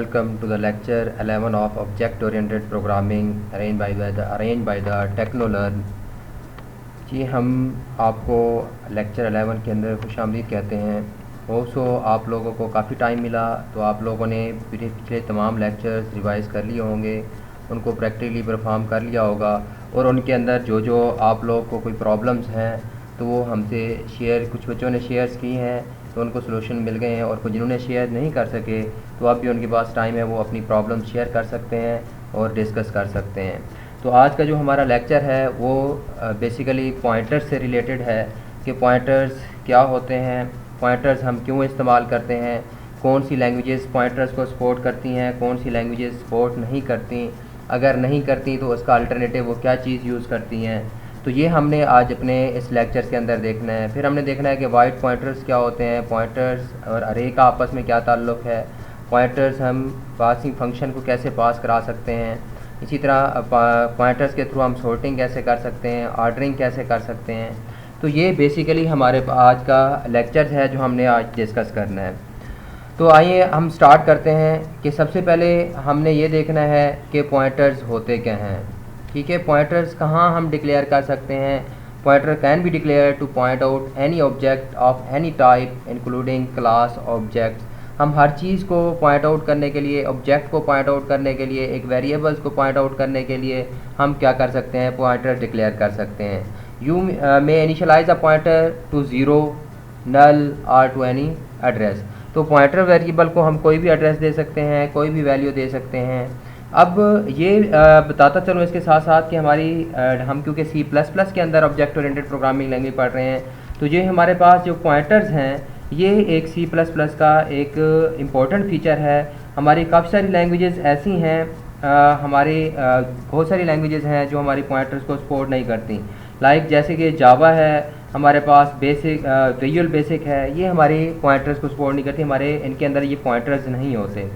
welcome to the lecture 11 of Object Oriented Programming arranged by the Technolearn। जी हम आपको lecture 11 के अंदर खुशामदीद कहते हैं। आप लोगों को काफ़ी टाइम मिला तो आप लोगों ने पिछले तमाम लेक्चर्स रिवाइज़ कर लिए होंगे, उनको प्रैक्टिकली परफॉर्म कर लिया होगा और उनके अंदर जो आप लोगों को कोई प्रॉब्लम्स हैं तो वो हमसे शेयर, कुछ बच्चों ने शेयर्स की हैं तो उनको सलूशन मिल गए हैं, और कुछ जिन्होंने शेयर नहीं कर सके तो अब भी उनके पास टाइम है, वो अपनी प्रॉब्लम शेयर कर सकते हैं और डिस्कस कर सकते हैं। तो आज का जो हमारा लेक्चर है वो बेसिकली पॉइंटर्स से रिलेटेड है कि पॉइंटर्स क्या होते हैं, पॉइंटर्स हम क्यों इस्तेमाल करते हैं, कौन सी लैंग्वेजेस पॉइंटर्स को सपोर्ट करती हैं, कौन सी लैंग्वेजेस सपोर्ट नहीं करती, अगर नहीं करती तो उसका अल्टरनेटिव वो क्या चीज़ यूज़ करती हैं। तो ये हमने आज अपने इस लेक्चर के अंदर देखना है। फिर हमने देखना है कि वाइड पॉइंटर्स क्या होते हैं, पॉइंटर्स और अरे का आपस में क्या ताल्लुक़ है, पॉइंटर्स हम पासिंग फंक्शन को कैसे पास करा सकते हैं, इसी तरह पॉइंटर्स के थ्रू हम सॉर्टिंग कैसे कर सकते हैं, ऑर्डरिंग कैसे कर सकते हैं। तो ये बेसिकली हमारे आज का लेक्चर है जो हमने आज डिस्कस करना है। तो आइए हम स्टार्ट करते हैं कि सबसे पहले हमने ये देखना है कि पॉइंटर्स होते क्या हैं। ठीक है, पॉइंटर्स कहाँ हम डिक्लेयर कर सकते हैं। Pointer can be declare two point out any object of any type including class objects. हम हर चीज़ को पॉइंट आउट करने के लिए, ऑब्जेक्ट को पॉइंट आउट करने के लिए, एक वेरिएबल्स को पॉइंट आउट करने के लिए हम क्या कर सकते हैं, पॉइंटर डिक्लेयर कर सकते हैं। You may initialise a pointer to zero, null और टू एनी एड्रेस। तो पॉइंटर वेरिएबल को हम कोई भी एड्रेस दे सकते हैं, कोई भी वैल्यू दे सकते हैं। अब ये बताता चलूँ इसके साथ साथ कि हम क्योंकि C++ के अंदर ऑब्जेक्ट ओरिएंटेड प्रोग्रामिंग लैंग्वेज पढ़ रहे हैं, तो ये हमारे पास जो पॉइंटर्स हैं ये एक C++ का एक इम्पॉर्टेंट फीचर है। हमारी काफ़ी सारी लैंग्वेजेस ऐसी हैं, बहुत सारी लैंग्वेजेस हैं जो हमारी पॉइंटर्स को सपोर्ट नहीं करती। लाइक जैसे कि जावा है, हमारे पास विजुअल बेसिक है, ये हमारी पॉइंटर्स को सपोर्ट नहीं करती, इनके अंदर ये पॉइंटर्स नहीं होते।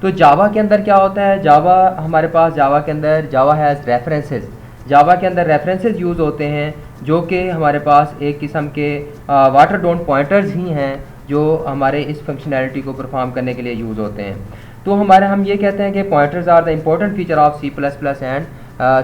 तो जावा के अंदर क्या होता है, हमारे पास जावा के अंदर जावा हैज़ रेफरेंसेस, जावा के अंदर रेफरेंसेस यूज़ होते हैं जो कि हमारे पास एक किस्म के वाटर डोंट पॉइंटर्स ही हैं जो हमारे इस फंक्शनैलिटी को परफॉर्म करने के लिए यूज़ होते हैं। तो हम ये कहते हैं कि pointers are the important feature of C++ and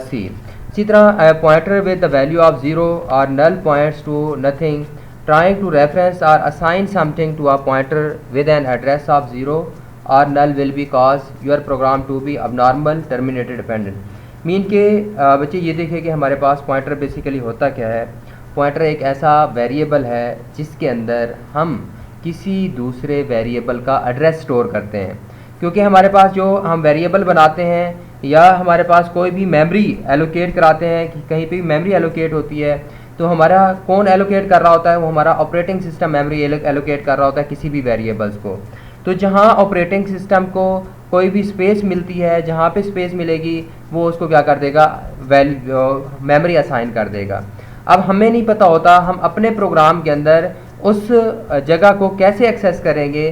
C। इसी तरह pointer with the value of zero और null points to nothing, trying to reference और assign something to a pointer with an address of zero और null will be cause your program to be abnormal terminated dependent. Mean के बच्चे ये देखें कि हमारे पास pointer basically होता क्या है। पॉइंटर एक ऐसा वेरिएबल है जिसके अंदर हम किसी दूसरे वेरिएबल का एड्रेस स्टोर करते हैं। क्योंकि हमारे पास जो हम वेरिएबल बनाते हैं या हमारे पास कोई भी मेमोरी एलोकेट कराते हैं, कि कहीं पे भी मेमोरी एलोकेट होती है, तो हमारा कौन एलोकेट कर रहा होता है, वो हमारा ऑपरेटिंग सिस्टम मेमोरी एलोकेट कर रहा होता है किसी भी वेरिएबल्स को। तो जहाँ ऑपरेटिंग सिस्टम को कोई भी स्पेस मिलती है, जहाँ पे स्पेस मिलेगी वो उसको क्या कर देगा, मेमोरी असाइन कर देगा। अब हमें नहीं पता होता हम अपने प्रोग्राम के अंदर उस जगह को कैसे एक्सेस करेंगे,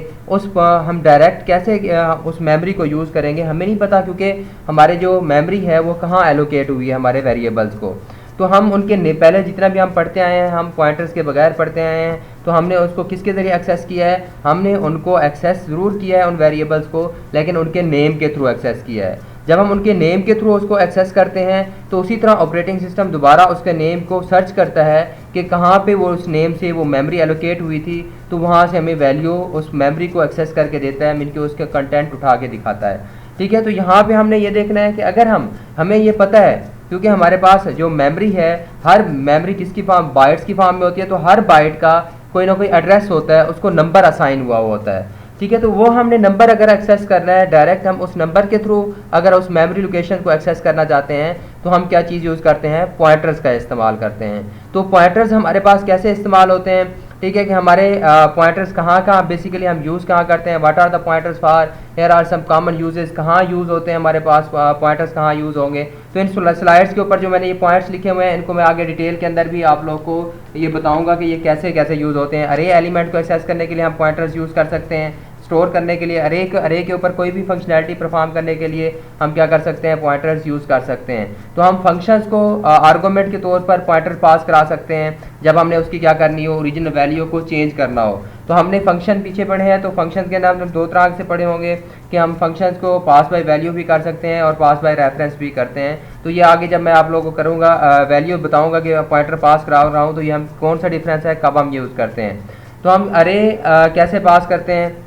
हम डायरेक्ट कैसे उस मेमोरी को यूज़ करेंगे, हमें नहीं पता, क्योंकि हमारे जो मेमोरी है वो कहाँ एलोकेट हुई है हमारे वेरिएबल्स को। तो हम उनके पहले जितना भी हम पढ़ते आए हैं, हम पॉइंटर्स के बगैर पढ़ते आए हैं, तो हमने उसको किसके ज़रिए एक्सेस किया है, हमने उनको एक्सेस ज़रूर किया है उन वेरिएबल्स को, लेकिन उनके नेम के थ्रू एक्सेस किया है। जब हम उनके नेम के थ्रू उसको एक्सेस करते हैं तो उसी तरह ऑपरेटिंग सिस्टम दोबारा उसके नेम को सर्च करता है कि कहाँ पे वो उस नेम से वो मेमोरी एलोकेट हुई थी, तो वहाँ से हमें वैल्यू उस मेमोरी को एक्सेस करके देता है, मिलकर उसके कंटेंट उठा के दिखाता है। ठीक है, तो यहाँ पे हमने ये देखना है कि अगर हमें ये पता है, क्योंकि हमारे पास जो मेमोरी है, हर मेमोरी किसकी फॉर्म, बाइट्स की फॉर्म में होती है, तो हर बाइट का कोई ना कोई एड्रेस होता है, उसको नंबर असाइन हुआ होता है। ठीक है, तो वो हमने नंबर अगर एक्सेस करना है डायरेक्ट, हम उस नंबर के थ्रू अगर उस मेमोरी लोकेशन को एक्सेस करना चाहते हैं तो हम क्या चीज़ यूज़ करते हैं, पॉइंटर्स का इस्तेमाल करते हैं। तो पॉइंटर्स हमारे पास कैसे इस्तेमाल होते हैं, ठीक है, कि हमारे पॉइंटर्स कहाँ बेसिकली हम यूज़ कहाँ करते हैं, what are the pointers for, here are some common uses, कहाँ यूज़ होते हैं हमारे पास पॉइंटर्स, कहाँ यूज़ होंगे। तो इन स्लाइड्स के ऊपर जो मैंने ये पॉइंट्स लिखे हुए हैं, इनको मैं आगे डिटेल के अंदर भी आप लोग को ये बताऊंगा कि ये कैसे कैसे यूज़ होते हैं। अरे एलिमेंट को एक्सेस करने के लिए हम पॉइंटर्स यूज़ कर सकते हैं, स्टोर करने के लिए अरे के ऊपर कोई भी फंक्शनैलिटी परफॉर्म करने के लिए हम क्या कर सकते हैं, पॉइंटर्स यूज़ कर सकते हैं। तो हम फंक्शंस को आर्गुमेंट के तौर पर पॉइंटर पास करा सकते हैं जब हमने उसकी क्या करनी हो, ओरिजिनल वैल्यू को चेंज करना हो। तो हमने फंक्शन पीछे पढ़े हैं, तो फंक्शन के नाम हम दो तरह से पढ़े होंगे कि हम फंक्शंस को पास बाय वैल्यू भी कर सकते हैं और पास बाय रेफरेंस भी करते हैं। तो ये आगे जब मैं आप लोगों को करूँगा वैल्यू बताऊँगा कि पॉइंटर पास करा रहा हूँ तो ये हम कौन सा डिफरेंस है, कब हम यूज़ करते हैं। तो हम अरे कैसे पास करते हैं,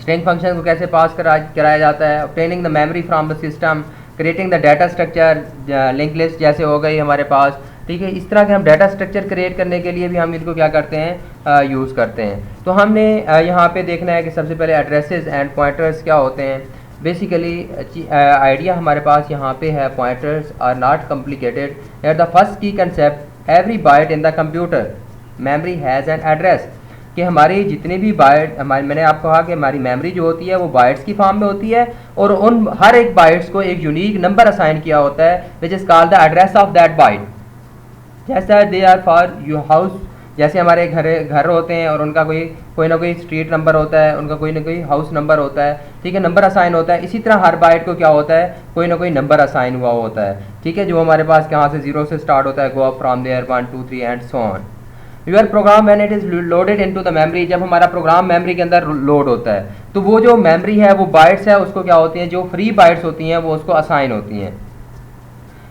स्ट्रिंग फंक्शन को कैसे पास कराया जाता है, obtaining the memory from the system, creating the data structure, link list जैसे हो गई हमारे पास, ठीक है। इस तरह के हम डाटा स्ट्रक्चर क्रिएट करने के लिए भी हम इनको क्या करते हैं, यूज़ करते हैं। तो हमने यहाँ पे देखना है कि सबसे पहले एड्रेसेस एंड पॉइंटर्स क्या होते हैं। बेसिकली आइडिया हमारे पास यहाँ पे है, pointers are not complicated, at the first key concept every byte in the computer memory has an address, कि हमारी जितने भी बाइट मैंने आपको कहा कि हमारी मेमोरी जो होती है वो बाइट्स की फॉर्म में होती है और उन हर एक बाइट्स को एक यूनिक नंबर असाइन किया होता है which is called the address of that byte. जैसा they are for your house, जैसे हमारे घर होते हैं और उनका कोई ना कोई स्ट्रीट नंबर होता है, उनका कोई ना कोई हाउस नंबर होता है, ठीक है, नंबर असाइन होता है। इसी तरह हर बाइट को क्या होता है, कोई ना कोई नंबर असाइन हुआ होता है, ठीक है, जो हमारे पास कहाँ से 0 से स्टार्ट होता है, go up from there 1 2 3 and so on. Your program when it is loaded into the memory, जब हमारा प्रोग्राम मेमोरी के अंदर लोड होता है तो वो जो मेमोरी है वो बाइट्स है उसको क्या होती हैं, जो फ्री बाइट्स होती हैं वो उसको असाइन होती हैं,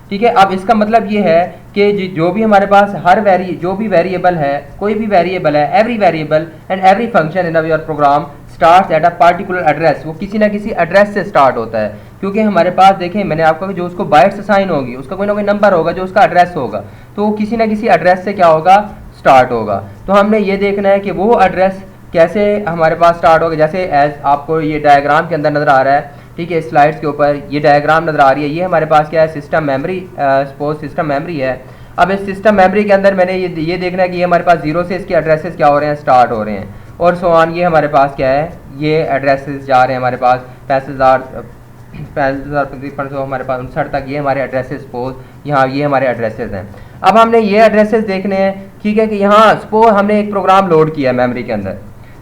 ठीक है। अब इसका मतलब ये है कि जो भी हमारे पास जो भी वेरिएबल है, कोई भी वेरिएबल है, every variable and every function in your program starts at a particular address, वो किसी ना किसी एड्रेस से स्टार्ट होता है। क्योंकि हमारे पास देखें मैंने आपको जो उसको बाइट्स असाइन होगी उसका कोई ना कोई नंबर होगा जो उसका एड्रेस होगा, तो वो किसी ना किसी एड्रेस से क्या होगा, स्टार्ट होगा। तो हमने ये देखना है कि वो एड्रेस कैसे हमारे पास स्टार्ट होगा। जैसे एज आपको ये डायग्राम के अंदर नज़र आ रहा है, ठीक है, स्लाइड्स के ऊपर ये डायग्राम नज़र आ रही है, ये हमारे पास क्या है, system memory, suppose system memory है। अब इस सिस्टम मेमोरी के अंदर मैंने ये देखना है कि ये हमारे पास 0 से इसके एड्रेसेस क्या हो रहे हैं, स्टार्ट हो रहे हैं और सो ऑन। ये हमारे पास क्या है, ये एड्रेसेस जा रहे हैं हमारे पास 65,000 हमारे पास 59 तक, ये हमारे एड्रेसेस सपोज यहाँ ये हमारे एड्रेसेस हैं। अब हमने ये एड्रेसेस देखने हैं, ठीक है, कि यहाँ सपोज हमने एक प्रोग्राम लोड किया मेमोरी के अंदर।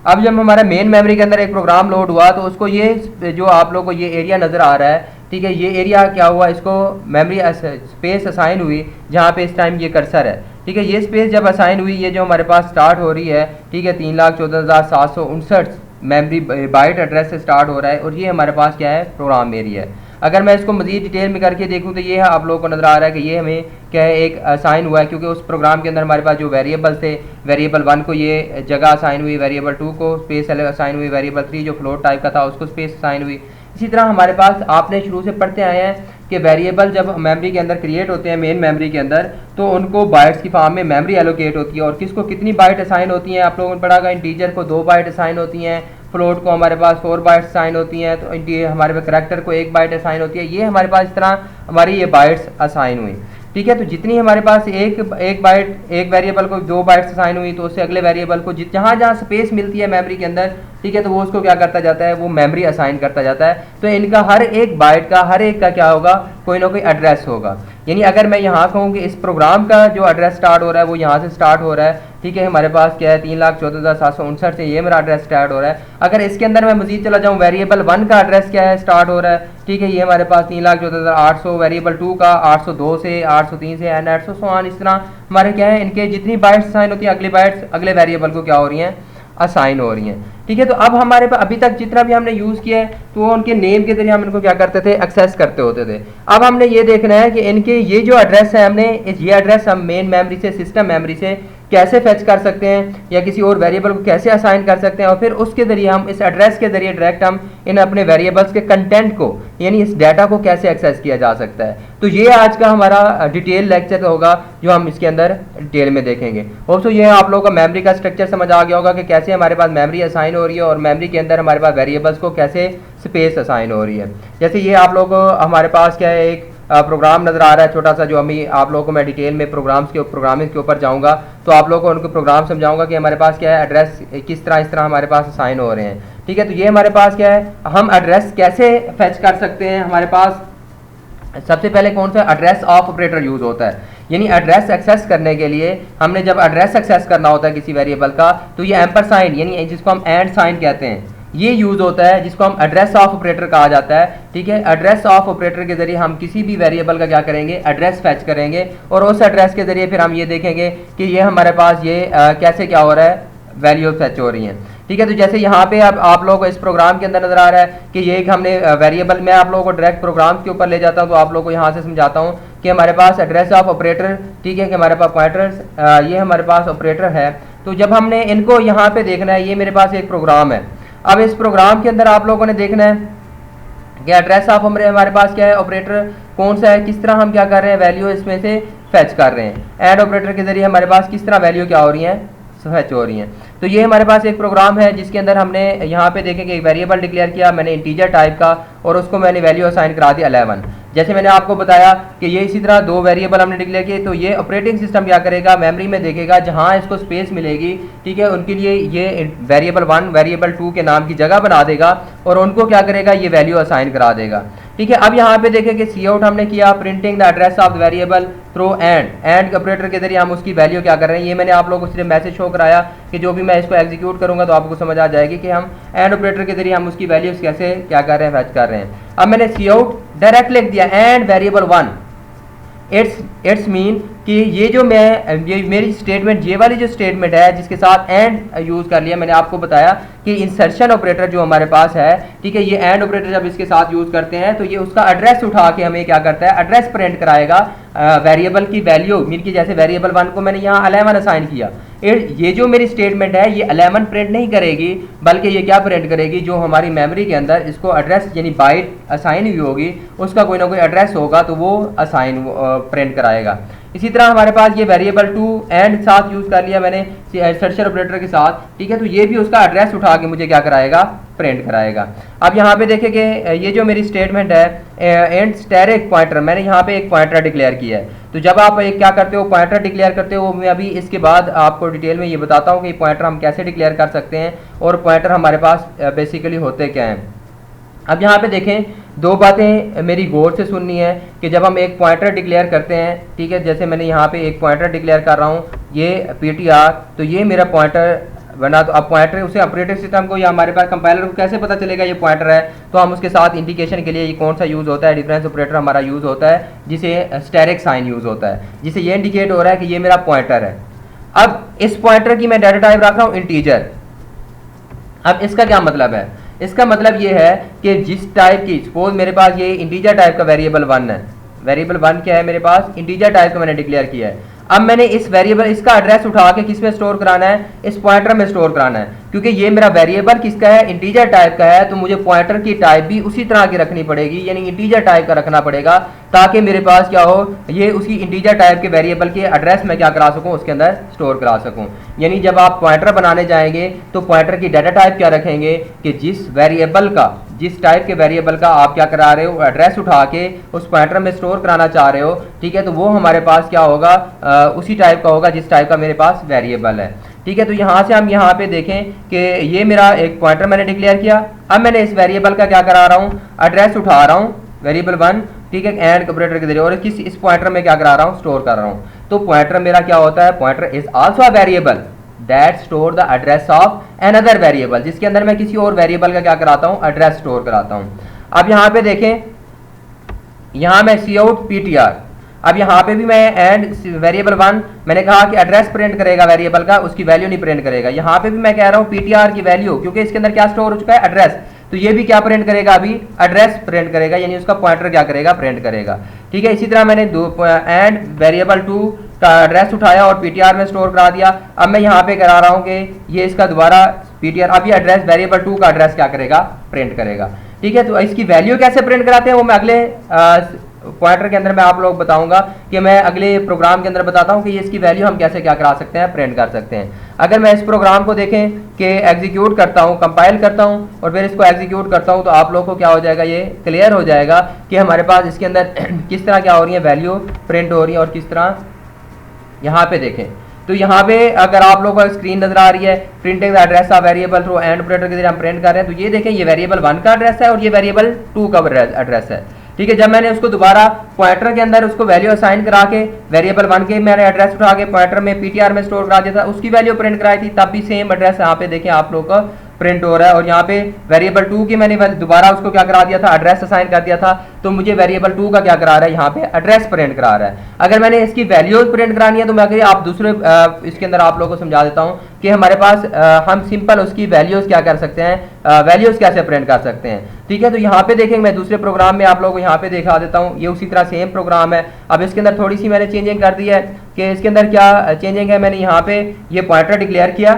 अब जब हमारा मेन मेमोरी के अंदर एक प्रोग्राम लोड हुआ तो उसको ये जो आप लोगों को ये एरिया नज़र आ रहा है, ठीक है, ये एरिया क्या हुआ, इसको मेमोरी स्पेस असाइन हुई जहाँ पे इस टाइम ये कर्सर है, ठीक है। ये स्पेस जब असाइन हुई, ये जो हमारे पास स्टार्ट हो रही है, ठीक है, 3,14,759 मेमोरी बाइट एड्रेस से स्टार्ट हो रहा है और ये हमारे पास क्या है, प्रोग्राम एरिया है। अगर मैं इसको मज़ीद डिटेल में करके देखूँ तो ये है आप लोगों को नज़र आ रहा है कि ये हमें क्या है, एक असाइन हुआ है क्योंकि उस प्रोग्राम के अंदर हमारे पास जो वेरिएबल्स थे, वेरिएबल 1 को ये जगह असाइन हुई, वेरिएबल 2 को स्पेस असाइन हुई, वेरिएबल 3 जो फ्लोट टाइप का था उसको स्पेस असाइन हुई। इसी तरह हमारे पास आपने शुरू से पढ़ते आए हैं कि वेरिएबल जब मेमोरी के अंदर क्रिएट होते हैं मेन मेमोरी के अंदर तो उनको बाइट्स की फॉर्म में मेमोरी एलोकेट होती है और किसको कितनी बाइट असाइन होती हैं, आप लोगों ने पढ़ा, इंटीजर को 2 बाइट असाइन होती हैं, फ्लोट को हमारे पास 4 बाइट्स असाइन होती हैं, तो हमारे पास करैक्टर को 1 बाइट असाइन होती है। ये हमारे पास इस तरह हमारी ये बाइट्स असाइन हुई, ठीक है। तो जितनी हमारे पास एक बाइट, एक वेरिएबल को 2 बाइट्स असाइन हुई तो उससे अगले वेरिएबल को जहाँ जहाँ स्पेस मिलती है मेमोरी के अंदर, ठीक है, तो वो उसको क्या करता जाता है, वो मेमोरी असाइन करता जाता है। तो इनका हर एक बाइट का, हर एक का क्या होगा, कोई ना कोई एड्रेस होगा। यानी अगर मैं यहाँ कहूँ कि इस प्रोग्राम का जो एड्रेस स्टार्ट हो रहा है वो यहाँ से स्टार्ट हो रहा है, ठीक है, हमारे पास क्या है 3,14,759 से ये मेरा एड्रेस स्टार्ट हो रहा है। अगर इसके अंदर मैं मजीद चला जाऊँ, वेरिएबल 1 का एड्रेस क्या है, स्टार्ट हो रहा है, ठीक है, ये हमारे पास 3,14,800, वेरिएबल 2 का 802 से 803 से एंड 800 इस तरह हमारे क्या है, इनके जितनी बाइट्स असाइन होती है अगली बाइट्स अगले वेरिएबल को क्या हो रही हैं, असाइन हो रही हैं, ठीक है। तो अब हमारे पास अभी तक जितना भी हमने यूज़ किया है तो वो उनके नेम के जरिए हम इनको क्या करते थे, एक्सेस करते होते थे। अब हमने ये देखना है कि इनके ये जो एड्रेस है, हमने ये एड्रेस हम मेन मेमोरी से, सिस्टम मेमोरी से कैसे फेच कर सकते हैं या किसी और वेरिएबल को कैसे असाइन कर सकते हैं और फिर उसके जरिए हम इस एड्रेस के जरिए डायरेक्ट हम इन अपने वेरिएबल्स के कंटेंट को यानी इस डाटा को कैसे एक्सेस किया जा सकता है। तो ये आज का हमारा डिटेल लेक्चर होगा जो हम इसके अंदर डिटेल में देखेंगे। ऑल्सो ये आप लोगों का मेमोरी का स्ट्रक्चर समझ आ गया होगा कि कैसे हमारे पास मेमोरी असाइन हो रही है और मेमोरी के अंदर हमारे पास वेरिएबल्स को कैसे स्पेस असाइन हो रही है। जैसे ये आप लोग हमारे पास क्या है, एक प्रोग्राम नज़र आ रहा है छोटा सा, जो अभी आप लोगों को मैं डिटेल में प्रोग्रामिंग के ऊपर जाऊंगा तो आप लोगों को उनको प्रोग्राम समझाऊंगा कि हमारे पास क्या है, एड्रेस किस तरह इस तरह हमारे पास असाइन हो रहे हैं, ठीक है। तो ये हमारे पास क्या है, हम एड्रेस कैसे फेच कर सकते हैं। हमारे पास सबसे पहले कौन सा एड्रेस ऑफ ऑपरेटर यूज़ होता है, यानी एड्रेस एक्सेस करने के लिए हमने जब एड्रेस एक्सेस करना होता है किसी वेरिएबल का तो ये एम्परसाइन यानी जिसको हम एंड साइन कहते हैं ये यूज़ होता है, जिसको हम एड्रेस ऑफ ऑपरेटर कहा जाता है, ठीक है। एड्रेस ऑफ ऑपरेटर के जरिए हम किसी भी वेरिएबल का क्या करेंगे, एड्रेस फैच करेंगे और उस एड्रेस के जरिए फिर हम ये देखेंगे कि ये हमारे पास ये कैसे क्या हो रहा है, वैल्यू फेच हो रही हैं। ठीक है, तो जैसे यहाँ पे अब आप लोगों को इस प्रोग्राम के अंदर नजर आ रहा है कि ये एक हमने वेरिएबल, मैं आप लोगों को डायरेक्ट प्रोग्राम के ऊपर ले जाता हूँ तो आप लोगों को यहाँ से समझाता हूँ कि हमारे पास एड्रेस ऑफ ऑपरेटर, ठीक है, कि हमारे पास पॉइंटर्स, ये हमारे पास ऑपरेटर है। तो जब हमने इनको यहाँ पे देखना है, ये मेरे पास एक प्रोग्राम है। अब इस प्रोग्राम के अंदर आप लोगों ने देखना है कि एड्रेस ऑफ हमारे पास क्या है, ऑपरेटर कौन सा है, किस तरह हम क्या कर रहे हैं, वैल्यू इसमें से फेच कर रहे हैं। एंड ऑपरेटर के जरिए हमारे पास किस तरह वैल्यू क्या हो रही है, फेच हो रही हैं। तो ये हमारे पास एक प्रोग्राम है जिसके अंदर हमने यहाँ पे देखें कि एक वेरिएबल डिक्लेयर किया मैंने इंटीजर टाइप का, और उसको मैंने वैल्यू असाइन करा दी 11। जैसे मैंने आपको बताया कि ये इसी तरह दो वेरिएबल हमने डिक्लेयर किए, तो ये ऑपरेटिंग सिस्टम क्या करेगा, मेमोरी में देखेगा जहाँ इसको स्पेस मिलेगी, ठीक है, उनके लिए ये वेरिएबल 1 वेरिएबल 2 के नाम की जगह बना देगा और उनको क्या करेगा, ये वैल्यू असाइन करा देगा। ठीक है, अब यहाँ पे देखें कि सी आउट हमने किया, printing the address of the variable through and operator के जरिए हम उसकी वैल्यू क्या कर रहे हैं, ये मैंने आप लोगों को सिर्फ मैसेज शो कराया कि जो भी मैं इसको एग्जीक्यूट करूंगा तो आपको समझ आ जाएगी कि हम एंड ऑपरेटर के जरिए हम उसकी वैल्यूज कैसे क्या कर रहे हैं, फैच कर रहे हैं। अब मैंने सी आउट डायरेक्ट लिख दिया एंड वेरिएबल 1, इट्स मीन कि ये जो मैं ये मेरी स्टेटमेंट, ये वाली जो स्टेटमेंट है जिसके साथ एंड यूज कर लिया, मैंने आपको बताया कि इंसर्शन ऑपरेटर जो हमारे पास है, ठीक है, ये एंड ऑपरेटर जब इसके साथ यूज करते हैं तो ये उसका एड्रेस उठा के हमें क्या करता है, एड्रेस प्रिंट कराएगा वेरिएबल की वैल्यू, मीन की जैसे वेरिएबल 1 को मैंने यहाँ 11 असाइन किया, ये जो मेरी स्टेटमेंट है ये 11 प्रिंट नहीं करेगी, बल्कि ये क्या प्रिंट करेगी, जो हमारी मेमोरी के अंदर इसको एड्रेस यानी बाइट असाइन हुई होगी उसका कोई ना कोई एड्रेस होगा तो वो असाइन प्रिंट कराएगा। इसी तरह हमारे पास ये वेरिएबल 2 एंड साथ यूज कर लिया मैंने इंसर्शन ऑपरेटर के साथ, ठीक है, तो ये भी उसका एड्रेस उठा के मुझे क्या कराएगा, प्रिंट कराएगा। अब यहाँ पे देखें कि ये जो मेरी स्टेटमेंट है एंड स्टैटिक पॉइंटर, मैंने यहाँ पे एक पॉइंटर डिक्लेयर किया है। तो जब आप एक क्या करते हो, पॉइंटर डिक्लेयर करते हो, मैं अभी इसके बाद आपको डिटेल में ये बताता हूँ कि पॉइंटर हम कैसे डिक्लेयर कर सकते हैं और पॉइंटर हमारे पास बेसिकली होते क्या हैं। अब यहाँ पे देखें, दो बातें मेरी गौर से सुननी है कि जब हम एक पॉइंटर डिक्लेयर करते हैं, ठीक है, जैसे मैंने यहाँ पे एक पॉइंटर डिक्लेयर कर रहा हूँ, ये PTR, तो ये मेरा पॉइंटर बना। तो अब पॉइंटर उसे ऑपरेटिंग सिस्टम को या हमारे पास कंपाइलर को कैसे पता चलेगा ये पॉइंटर है, तो हम उसके साथ इंडिकेशन के लिए ये कौन सा यूज़ होता है, डिफरेंस ऑपरेटर हमारा यूज़ होता है जिसे स्टैटिक साइन यूज़ होता है, जिसे ये इंडिकेट हो रहा है कि ये मेरा पॉइंटर है। अब इस पॉइंटर की मैं डाटा टाइप रख रहा हूँ इंटीजर। अब इसका क्या मतलब है, इसका मतलब ये है कि जिस टाइप की, सपोज मेरे पास ये इंटीजर टाइप का वेरिएबल 1 है, वेरिएबल 1 क्या है मेरे पास, इंटीजर टाइप का मैंने डिक्लेयर किया है। अब मैंने इस वेरिएबल, इसका एड्रेस उठा के किस में स्टोर कराना है, इस पॉइंटर में स्टोर कराना है, क्योंकि ये मेरा वेरिएबल किसका है, इंटीजर टाइप का है, तो मुझे पॉइंटर की टाइप भी उसी तरह की रखनी पड़ेगी, यानी इंटीजर टाइप का रखना पड़ेगा, ताकि मेरे पास क्या हो, ये उसकी इंटीजर टाइप के वेरिएबल के एड्रेस में क्या करा सकूं, उसके अंदर स्टोर करा सकूं। यानी जब आप पॉइंटर बनाने जाएंगे तो पॉइंटर की डाटा टाइप क्या रखेंगे कि जिस वेरिएबल का, जिस टाइप के वेरिएबल का आप क्या करा रहे हो, एड्रेस उठा के उस पॉइंटर में स्टोर कराना चाह रहे हो, ठीक है, तो वो हमारे पास क्या होगा, उसी टाइप का होगा जिस टाइप का मेरे पास वेरिएबल है। ठीक है, तो यहाँ से हम यहाँ पे देखें कि ये मेरा एक पॉइंटर मैंने डिक्लेयर किया। अब मैंने इस वेरिएबल का क्या करा रहा हूँ, एड्रेस उठा रहा हूँ वेरिएबल 1, ठीक है, एंड ऑपरेटर के जरिए, और इस पॉइंटर में क्या करा रहा हूँ, स्टोर कर रहा हूँ। तो पॉइंटर मेरा क्या होता है, pointer is also a variable that store the address of another variable, जिसके अंदर मैं किसी और वेरिएबल का क्या कराता हूँ, एड्रेस स्टोर कराता हूँ। अब यहाँ पे देखें, यहाँ मैं सी आउट PTR, अब यहाँ पे भी मैं एंड वेरिएबल 1 मैंने कहा कि एड्रेस प्रिंट करेगा वेरिएबल का, उसकी वैल्यू नहीं प्रिंट करेगा। यहाँ पे भी मैं कह रहा हूँ PTR की वैल्यू, क्योंकि इसके अंदर क्या स्टोर हो चुका है, एड्रेस, तो ये भी क्या प्रिंट करेगा, अभी एड्रेस प्रिंट करेगा, यानी उसका पॉइंटर क्या करेगा, प्रिंट करेगा। ठीक है, इसी तरह मैंने एंड वेरिएबल 2 का एड्रेस उठाया और PTR में स्टोर करा दिया। अब मैं यहाँ पे करा रहा हूँ कि ये इसका दोबारा PTR, अब ये एड्रेस वेरिएबल 2 का एड्रेस क्या करेगा, प्रिंट करेगा। ठीक है, तो इसकी वैल्यू कैसे प्रिंट कराते हैं वो मैं अगले पॉइंटर के अंदर मैं आप लोग बताऊंगा, कि मैं अगले प्रोग्राम के अंदर बताता हूं कि इसकी वैल्यू हम कैसे क्या करा सकते हैं, प्रिंट कर सकते हैं। अगर मैं इस प्रोग्राम को देखें कि एग्जीक्यूट करता हूं, कंपाइल करता हूं और फिर इसको एग्जीक्यूट करता हूं, तो आप लोगों को क्या हो जाएगा, ये क्लियर हो जाएगा कि हमारे पास इसके अंदर किस तरह क्या हो रही है, वैल्यू प्रिंट हो रही है और किस तरह। यहाँ पे देखें, तो यहाँ पे अगर आप लोगों को स्क्रीन नजर आ रही है, printing the address of variable through and operator के जरिए हम प्रिंट कर रहे हैं, तो ये देखें, ये वेरिएबल 1 का एड्रेस है और ये वेरिएबल 2 का एड्रेस है। ठीक है, जब मैंने उसको दोबारा पॉइंटर के अंदर उसको वैल्यू असाइन करा के वेरिएबल 1 के मैंने एड्रेस उठा के पॉइंटर में PTR में स्टोर करा दिया था, उसकी वैल्यू प्रिंट कराई थी, तब भी सेम एड्रेस यहाँ पे देखें आप लोग का प्रिंट हो रहा है, और यहाँ पे वेरिएबल 2 की मैंने दोबारा उसको क्या करा दिया था, एड्रेस असाइन कर दिया था, तो मुझे वेरिएबल 2 का क्या करा रहा है, यहाँ पे एड्रेस प्रिंट करा रहा है। अगर मैंने इसकी वैल्यूज प्रिंट करानी है तो मैं आप दूसरे इसके अंदर आप लोगों को समझा देता हूँ कि हमारे पास हम सिंपल उसकी वैल्यूज क्या कर सकते हैं, वैल्यूज कैसे प्रिंट कर सकते हैं। ठीक है, तो यहाँ पे देखेंगे, मैं दूसरे प्रोग्राम में आप लोगों को यहाँ पे दिखा देता हूँ, ये उसी तरह सेम प्रोग्राम है। अब इसके अंदर थोड़ी सी मैंने चेंजिंग कर दी है कि इसके अंदर क्या चेंजिंग है, मैंने यहाँ पे ये पॉइंटर डिक्लेयर किया,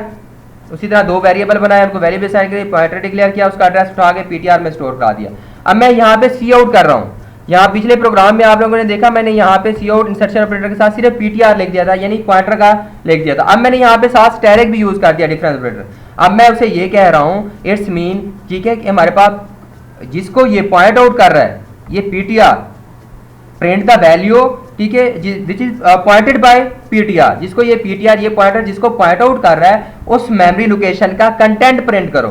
उसी तरह 2 वेरिएबल बनाए, उनको वेरिएबल असाइन करके पॉइंटर डिक्लेयर किया, उसका एड्रेस उठा के पीटीआर में स्टोर करा दिया। अब मैं यहाँ पे सी आउट कर रहा हूँ, यहाँ पिछले प्रोग्राम में आप लोगों ने देखा मैंने यहाँ पे सी आउट इंसर्शन ऑपरेटर के साथ सिर्फ पीटीआर लिख दिया था, यानी पॉइंटर का लिख दिया था। अब मैंने यहाँ पे साथ स्टैटिक भी यूज कर दिया, डिफरेंस ऑपरेटर। अब मैं उसे ये कह रहा हूँ इट्स मीन, ठीक है, कि हमारे पास जिसको ये पॉइंट आउट कर रहा है, ये पीटीआर प्रिंट द वैल्यू, ठीक है, which is pointed bye PTR, जिसको ये पीटीआर, ये पॉइंटर जिसको पॉइंट आउट कर रहा है, उस मेमोरी लोकेशन का कंटेंट प्रिंट करो,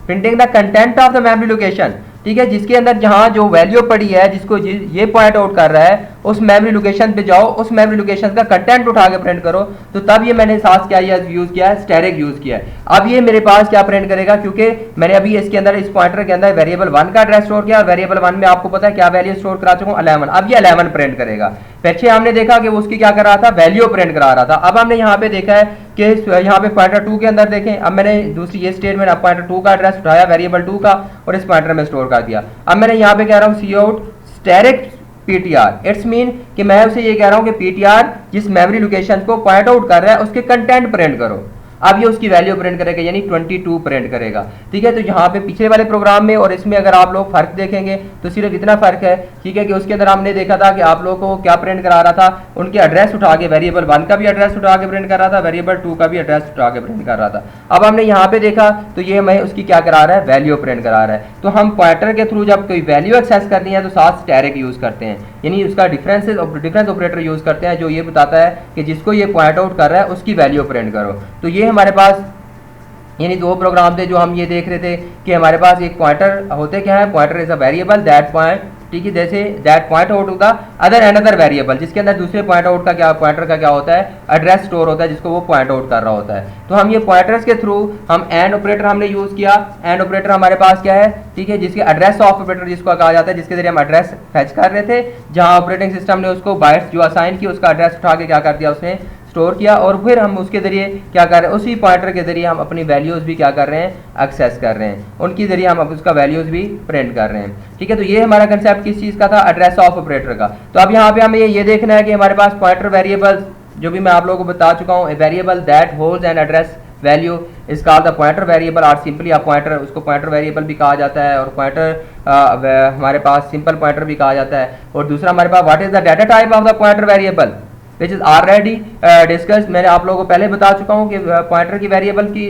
printing the content of the memory location. ठीक है, जिसके अंदर जहां जो वैल्यू पड़ी है, जिसको ये पॉइंट आउट कर रहा है, उस मेमोरी लोकेशन पे जाओ, उस मेमोरी लोकेशन का कंटेंट उठा के प्रिंट करो। तो तब ये मैंने साथ क्या यूज किया है, स्टैटिक यूज किया है। अब ये मेरे पास क्या प्रिंट करेगा, क्योंकि मैंने अभी इसके अंदर इस पॉइंटर के अंदर वेरिएबल 1 का एड्रेस स्टोर किया, और वेरिएबल 1 में आपको पता है क्या वैल्यू स्टोर करा चुका हूं, 11। अब ये 11 प्रिंट करेगा। पीछे हमने देखा कि वो उसकी क्या कर रहा था, वैल्यू प्रिंट करा रहा था। अब हमने यहाँ पे देखा है कि यहाँ पे पॉइंटर 2 के अंदर देखें, अब मैंने दूसरी ये स्टेटमेंट, अब पॉइंटर 2 का एड्रेस उठाया वेरिएबल 2 का और इस पॉइंटर में स्टोर कर दिया। अब मैंने यहाँ पे कह रहा हूँ cout static PTR, it's mean कि मैं उसे ये कह रहा हूँ कि पीटीआर जिस मेमोरी लोकेशन को पॉइंट आउट कर रहा है उसके कंटेंट प्रिंट करो। अब ये उसकी वैल्यू प्रिंट करेगा, यानी 22 प्रिंट करेगा। ठीक है, तो यहाँ पे पिछले वाले प्रोग्राम में और इसमें अगर आप लोग फर्क देखेंगे तो सिर्फ इतना फर्क है, ठीक है, कि उसके अंदर हमने देखा था कि आप लोगों को क्या प्रिंट करा रहा था, उनके एड्रेस उठा के वेरिएबल 1 का भी एड्रेस उठा के प्रिंट कर रहा था, वेरिएबल 2 का भी एड्रेस उठा के प्रिंट कर रहा था। अब हमने यहाँ पे देखा तो ये हमें उसकी क्या करा रहा है, वैल्यू प्रिंट करा रहा है। तो हम पॉइंटर के थ्रू जब कोई वैल्यू एक्सेस करनी है तो साथ स्टैटिक यूज करते हैं, यानी उसका डिफरेंस ऑपरेटर यूज करते हैं, जो ये बताता है कि जिसको ये पॉइंट आउट कर रहा है उसकी वैल्यू प्रिंट करो। तो ये हमारे पास यानी 2 प्रोग्राम थे जो हम ये देख रहे थे कि हमारे पास एक पॉइंटर होते क्या है, pointer is a variable that point, ठीक है, जैसे दैट पॉइंट आउट होगा अदर एनदर वेरिएबल, जिसके अंदर दूसरे पॉइंट आउट का क्या, पॉइंटर का क्या होता है, एड्रेस स्टोर होता है, जिसको वो पॉइंट आउट कर रहा होता है। तो हम ये पॉइंटर्स के थ्रू हम एंड ऑपरेटर हमने यूज किया। एंड ऑपरेटर हमारे पास क्या है, ठीक है, जिसके एड्रेस ऑफ ऑपरेटर जिसको कहा जाता है, जिसके जरिए हम एड्रेस फेच कर रहे थे, जहां ऑपरेटिंग सिस्टम ने उसको बाइट्स जो असाइन की उसका एड्रेस उठा के क्या कर दिया, उसने स्टोर किया, और फिर हम उसके जरिए क्या कर रहे हैं, उसी पॉइंटर के जरिए हम अपनी वैल्यूज भी क्या कर रहे हैं, एक्सेस कर रहे हैं, उनके जरिए हम उसका वैल्यूज भी प्रिंट कर रहे हैं। ठीक है, तो ये हमारा कंसेप्ट किस चीज़ का था, एड्रेस ऑफ ऑपरेटर का। तो अब यहाँ पे हमें ये देखना है कि हमारे पास पॉइंटर वेरिएबल्स जो भी मैं आप लोगों को बता चुका हूँ, variable that holds an address value is called the pointer variable, और सिंपली आप पॉइंटर, उसको पॉइंटर वेरिएबल भी कहा जाता है, और पॉइंटर हमारे पास सिंपल पॉइंटर भी कहा जाता है। और दूसरा हमारे पास what is the data type of the pointer variable which is already discuss, मैंने आप लोगों को पहले बता चुका हूँ कि पॉइंटर की वेरिएबल की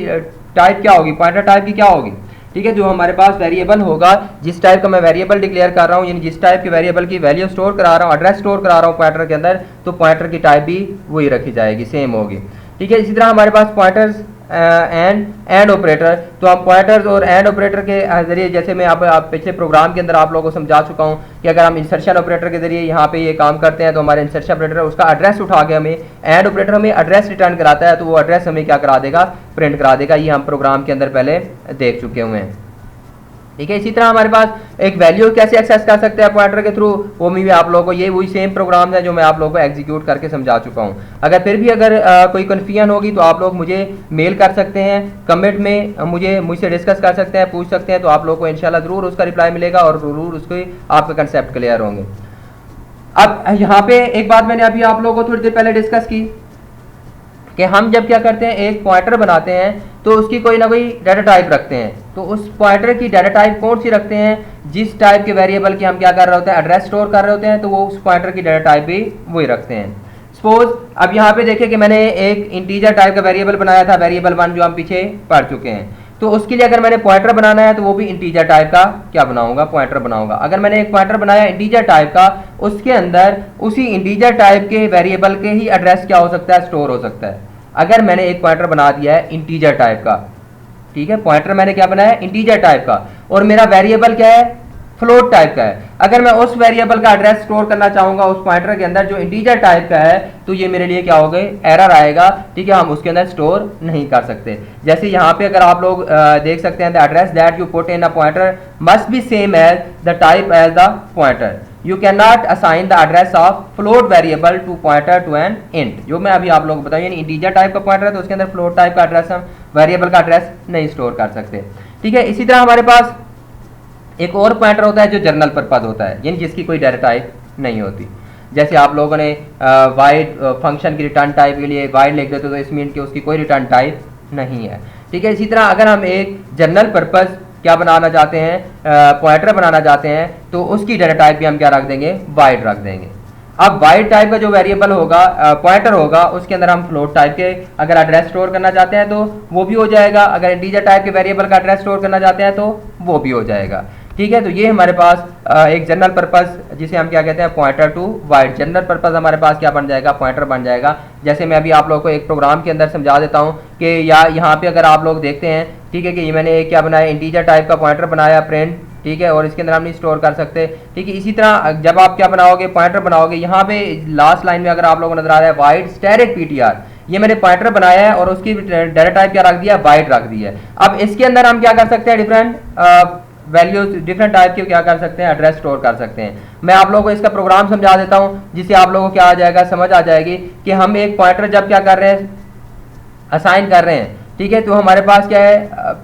टाइप क्या होगी, पॉइंटर टाइप की क्या होगी। ठीक है, जो हमारे पास वेरिएबल होगा, जिस टाइप का मैं वेरिएबल डिक्लेयर कर रहा हूँ, यानी जिस टाइप के वेरिएबल की वैल्यू स्टोर करा रहा हूँ, एड्रेस स्टोर करा रहा हूँ पॉइंटर के अंदर, तो पॉइंटर की टाइप भी वही रखी जाएगी, सेम होगी। ठीक है, इसी तरह हमारे पास पॉइंटर्स एंड ऑपरेटर, तो हम पॉइंटर्स और एंड ऑपरेटर के जरिए, जैसे मैं आप पिछले प्रोग्राम के अंदर आप लोगों को समझा चुका हूं कि अगर हम इंसर्शन ऑपरेटर के जरिए यहाँ पे ये काम करते हैं तो हमारे इंसर्शन ऑपरेटर उसका एड्रेस उठा के हमें, एंड ऑपरेटर हमें एड्रेस रिटर्न कराता है, तो वो एड्रेस हमें क्या करा देगा, प्रिंट करा देगा। ये हम प्रोग्राम के अंदर पहले देख चुके हुए हैं। ठीक है, इसी तरह हमारे पास एक वैल्यू कैसे एक्सेस कर सकते हैं पॉइंटर के थ्रू, वो भी आप लोगों को, ये वही सेम प्रोग्राम है जो मैं आप लोगों को एग्जीक्यूट करके समझा चुका हूँ। अगर फिर भी अगर कोई कन्फ्यूजन होगी तो आप लोग मुझे मेल कर सकते हैं, कमेंट में मुझसे डिस्कस कर सकते हैं, पूछ सकते हैं, तो आप लोगों को इंशाल्लाह ज़रूर उसका रिप्लाई मिलेगा और ज़रूर उसके आपका कंसेप्ट क्लियर होंगे। अब यहाँ पे एक बात मैंने अभी आप लोगों को थोड़ी देर पहले डिस्कस की कि हम जब क्या करते हैं, एक पॉइंटर बनाते हैं तो उसकी कोई ना कोई डाटा टाइप रखते हैं, तो उस पॉइंटर की डाटा टाइप कौन सी रखते हैं, जिस टाइप के वेरिएबल की हम क्या कर रहे होते हैं, एड्रेस स्टोर कर रहे होते हैं, तो वो उस पॉइंटर की डाटा टाइप भी वही रखते हैं। सपोज अब यहाँ पे देखिए कि मैंने एक इंटीजर टाइप का वेरिएबल बनाया था, वेरिएबल 1 जो हम पीछे पढ़ चुके हैं, तो उसके लिए अगर मैंने पॉइंटर बनाना है तो वो भी इंटीजर टाइप का क्या बनाऊंगा, पॉइंटर बनाऊंगा। अगर मैंने एक पॉइंटर बनाया इंटीजर टाइप का, उसके अंदर उसी इंटीजर टाइप के वेरिएबल के ही एड्रेस क्या हो सकता है, स्टोर हो सकता है। अगर मैंने एक पॉइंटर बना दिया है इंटीजर टाइप का, ठीक है, पॉइंटर मैंने क्या बनाया है, इंटीजर टाइप का, और मेरा वेरिएबल क्या है, फ्लोट टाइप का है। अगर मैं उस वेरिएबल का एड्रेस स्टोर करना चाहूंगा उस पॉइंटर के अंदर जो इंटीजर टाइप का है, तो ये मेरे लिए क्या हो गए, एरर आएगा, ठीक है, हम उसके अंदर स्टोर नहीं कर सकते। जैसे यहाँ पे अगर आप लोग देख सकते हैं, the address that you put in a pointer must be same as the type as the pointer, you can not assign the address of float variable to pointer to an int. जो मैं अभी आप लोगों को बताऊँ, यानी integer type का pointer है तो उसके अंदर फ्लोट टाइप का एड्रेस हम वेरिएबल का एड्रेस नहीं स्टोर कर सकते, ठीक है। इसी तरह हमारे पास एक और पॉइंटर होता है जो जनरल पर्पज होता है, यानी जिसकी कोई डायरेक्ट टाइप नहीं होती। जैसे आप लोगों ने वाइड फंक्शन की रिटर्न टाइप के लिए वाइड लिख देते तो इस मीन कि उसकी कोई रिटर्न टाइप नहीं है, ठीक है। इसी तरह अगर हम एक जनरल पर्पज क्या बनाना चाहते हैं, पॉइंटर बनाना चाहते हैं, तो उसकी डायरेक्ट टाइप भी हम क्या रख देंगे, वाइड रख देंगे। अब वाइड टाइप का जो वेरिएबल होगा, पॉइंटर होगा, उसके अंदर हम फ्लोट टाइप के अगर एड्रेस स्टोर करना चाहते हैं तो वो भी हो जाएगा, अगर इंटीजर टाइप के वेरिएबल का एड्रेस स्टोर करना चाहते हैं तो वो भी हो जाएगा, ठीक है। तो ये हमारे पास एक जनरल पर्पस जिसे हम क्या कहते हैं, pointer to void. General purpose हमारे पास क्या बन जाएगा, पॉइंटर बन जाएगा। जैसे मैं अभी आप लोगों को एक प्रोग्राम के अंदर समझा देता हूँ कि यहाँ पे अगर आप लोग देखते हैं, ठीक है, कि ये मैंने एक क्या बनाया, इंटीजर टाइप का पॉइंटर बनाया प्रिंट, ठीक है, और इसके अंदर हम नहीं स्टोर कर सकते, ठीक है। इसी तरह जब आप क्या बनाओगे, पॉइंटर बनाओगे, यहाँ पे लास्ट लाइन में अगर आप लोगों को नजर आ रहा है वाइड स्टैटिक पीटीआर, ये मैंने पॉइंटर बनाया है और उसकी डाटा टाइप क्या रख दिया, वाइड रख दिया है। अब इसके अंदर हम क्या कर सकते हैं, डिफरेंट वैल्यूज डिफरेंट टाइप के क्या कर सकते हैं, एड्रेस स्टोर कर सकते हैं। मैं आप लोगों को इसका प्रोग्राम समझा देता हूं जिससे आप लोगों को क्या आ जाएगा, समझ आ जाएगी कि हम एक पॉइंटर जब क्या कर रहे हैं, असाइन कर रहे हैं, ठीक है, तो हमारे पास क्या है,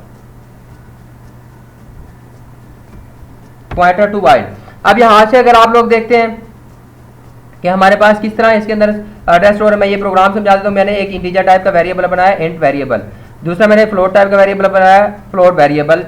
पॉइंटर टू वाइड। अब यहां से अगर आप लोग देखते हैं कि हमारे पास किस तरह इसके अंदर एड्रेस स्टोर है, मैं ये प्रोग्राम समझा देता हूं। मैंने एक इंटीजर टाइप का वेरिएबल बनाया, इंट वेरिएबल, दूसरा मैंने फ्लोट टाइप का वेरिएबल बनाया, फ्लोट वेरिएबल,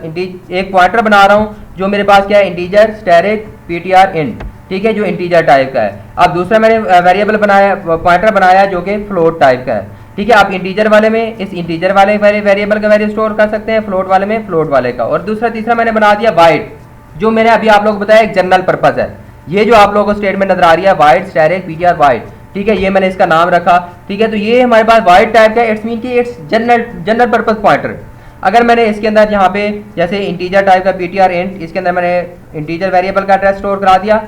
एक पॉइंटर बना रहा हूं जो मेरे पास क्या है, इंटीजर स्टैटिक पीटीआर इंट, ठीक है, जो इंटीजर टाइप का है। अब दूसरा मैंने वेरिएबल बनाया, पॉइंटर बनाया जो कि फ्लोट टाइप का है, ठीक है। आप इंटीजर वाले में इस इंटीजर वाले वेरिएबल का वैल्यू स्टोर कर सकते हैं, फ्लोट वाले में फ्लोट वाले का, और दूसरा तीसरा मैंने बना दिया वाइड, जो मैंने अभी आप लोगों को बताया एक जनरल पर्पज है। ये जो आप लोगों को स्टेटमेंट नजर आ रही है, वाइड स्टैटिक पीटीआर वाइड, ठीक है, ये मैंने इसका नाम रखा, ठीक है। तो ये हमारे पास वाइड टाइप का, इट्स मीन कि इट्स जनरल पर्पस पॉइंटर। अगर मैंने इसके अंदर यहाँ पे जैसे इंटीजर टाइप का पीटीआर इंट, इसके अंदर मैंने इंटीजर वेरिएबल का एड्रेस स्टोर करा दिया,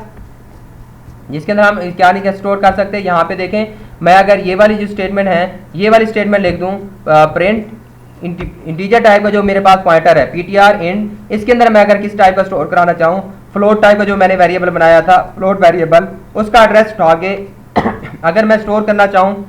जिसके अंदर हम क्या नहीं स्टोर कर सकते। यहाँ पे देखें, मैं अगर ये वाली जो स्टेटमेंट है, ये वाली स्टेटमेंट लिख दूँ, प्रिंट इंटीजर टाइप का जो मेरे पास पॉइंटर है पीटीआर इंट, इसके अंदर मैं अगर किस टाइप का स्टोर कराना चाहूँ, फ्लोट टाइप का जो मैंने वेरिएबल बनाया था, फ्लोट वेरिएबल, उसका एड्रेस उठा के अगर मैं स्टोर करना चाहूँ,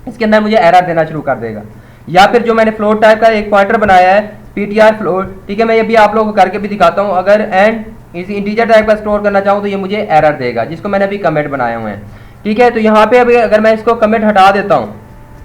इसके अंदर मुझे एरर देना शुरू कर देगा। या फिर जो मैंने फ्लोट टाइप का एक पॉइंटर बनाया है पीटीआर फ्लोट, ठीक है, मैं ये भी आप लोगों को करके भी दिखाता हूँ। अगर एंड इस इंटीजर टाइप का स्टोर करना चाहूँ तो ये मुझे एरर देगा, जिसको मैंने अभी कमेंट बनाए हुए हैं, ठीक है। तो यहाँ पे अभी अगर मैं इसको कमेंट हटा देता हूँ,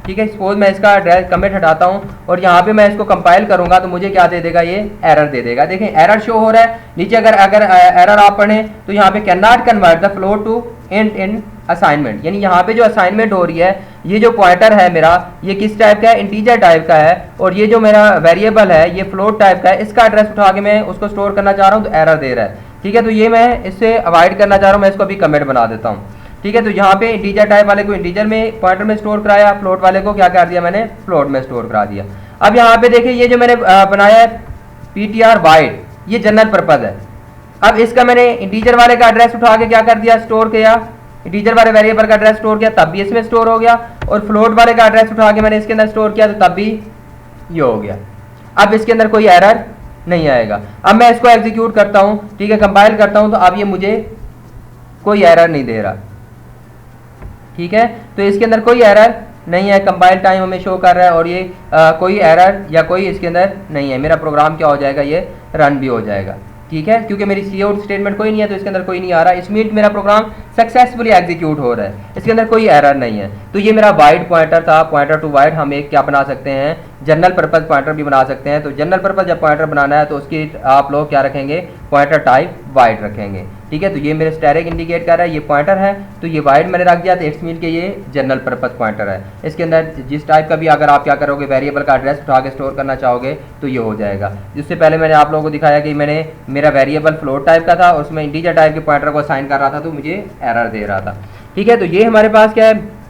ठीक है, सपोज मैं इसका कमेंट हटाता हूँ और यहाँ पे मैं इसको कंपाइल करूंगा तो मुझे क्या दे देगा, ये एरर दे देगा। देखें एरर शो हो रहा है नीचे। अगर एरर आप पढ़ें तो यहाँ पे can not convert the float to int in assignment, यानी यहाँ पे जो असाइनमेंट हो रही है, ये जो पॉइंटर है मेरा, ये किस टाइप का है, इंटीजर टाइप का है, और ये जो मेरा वेरिएबल है ये फ्लोट टाइप का है, इसका एड्रेस उठा के मैं उसको स्टोर करना चाह रहा हूँ तो एरर दे रहा है, ठीक है। तो ये मैं इससे अवॉइड करना चाह रहा हूँ, मैं इसको अभी कमेंट बना देता हूँ, ठीक है। तो यहाँ पे इंटीजर टाइप वाले को इंटीजर में पॉइंटर में स्टोर कराया, फ्लोट वाले को क्या कर दिया मैंने, फ्लोट में स्टोर करा दिया। अब यहाँ पे देखिए ये जो मैंने बनाया है पीटीआर वाइड, ये जनरल पर्पज है। अब इसका मैंने इंटीजर वाले का एड्रेस उठा के क्या कर दिया, स्टोर किया, इंटीजर वाले वेरिएबल का एड्रेस स्टोर किया, तब भी इसमें स्टोर हो गया, और फ्लोट वाले का एड्रेस उठा के मैंने इसके अंदर स्टोर किया तो तब भी ये हो गया। अब इसके अंदर कोई एरर नहीं आएगा। अब मैं इसको एग्जीक्यूट करता हूँ, ठीक है, कंपाइल करता हूँ, तो अब ये मुझे कोई एरर नहीं दे रहा, ठीक है। तो इसके अंदर कोई एरर नहीं है, कंपाइल टाइम हमें शो कर रहा है, और ये कोई एरर या कोई इसके अंदर नहीं है। मेरा प्रोग्राम क्या हो जाएगा, ये रन भी हो जाएगा, ठीक है, क्योंकि मेरी सी आउट स्टेटमेंट कोई नहीं है तो इसके अंदर कोई नहीं आ रहा। इस मिनट मेरा प्रोग्राम सक्सेसफुली एग्जीक्यूट हो रहा है, इसके अंदर कोई एरर नहीं है। तो ये मेरा वाइड पॉइंटर था, पॉइंटर टू वाइड। हम एक क्या बना सकते हैं, जनरल पर्पज पॉइंटर भी बना सकते हैं। तो जनरल पर्पज जब पॉइंटर बनाना है तो उसकी आप लोग क्या रखेंगे, पॉइंटर टाइप वाइड रखेंगे, ठीक है। तो ये मेरे स्टैटिक इंडिकेट कर रहा है, ये पॉइंटर है तो ये वाइड मैंने रख दिया, तो इट्स मीन के ये जनरल पर्पज पॉइंटर है। इसके अंदर जिस टाइप का भी अगर आप क्या करोगे, वेरिएबल का एड्रेस उठा के स्टोर करना चाहोगे तो ये हो जाएगा। जिससे पहले मैंने आप लोगों को दिखाया कि मैंने मेरा वेरिएबल फ्लोट टाइप का था, उसमें इंटीजर टाइप के पॉइंटर को असाइन कर रहा था तो मुझे एरर दे रहा था, ठीक है। तो ये हमारे पास क्या है,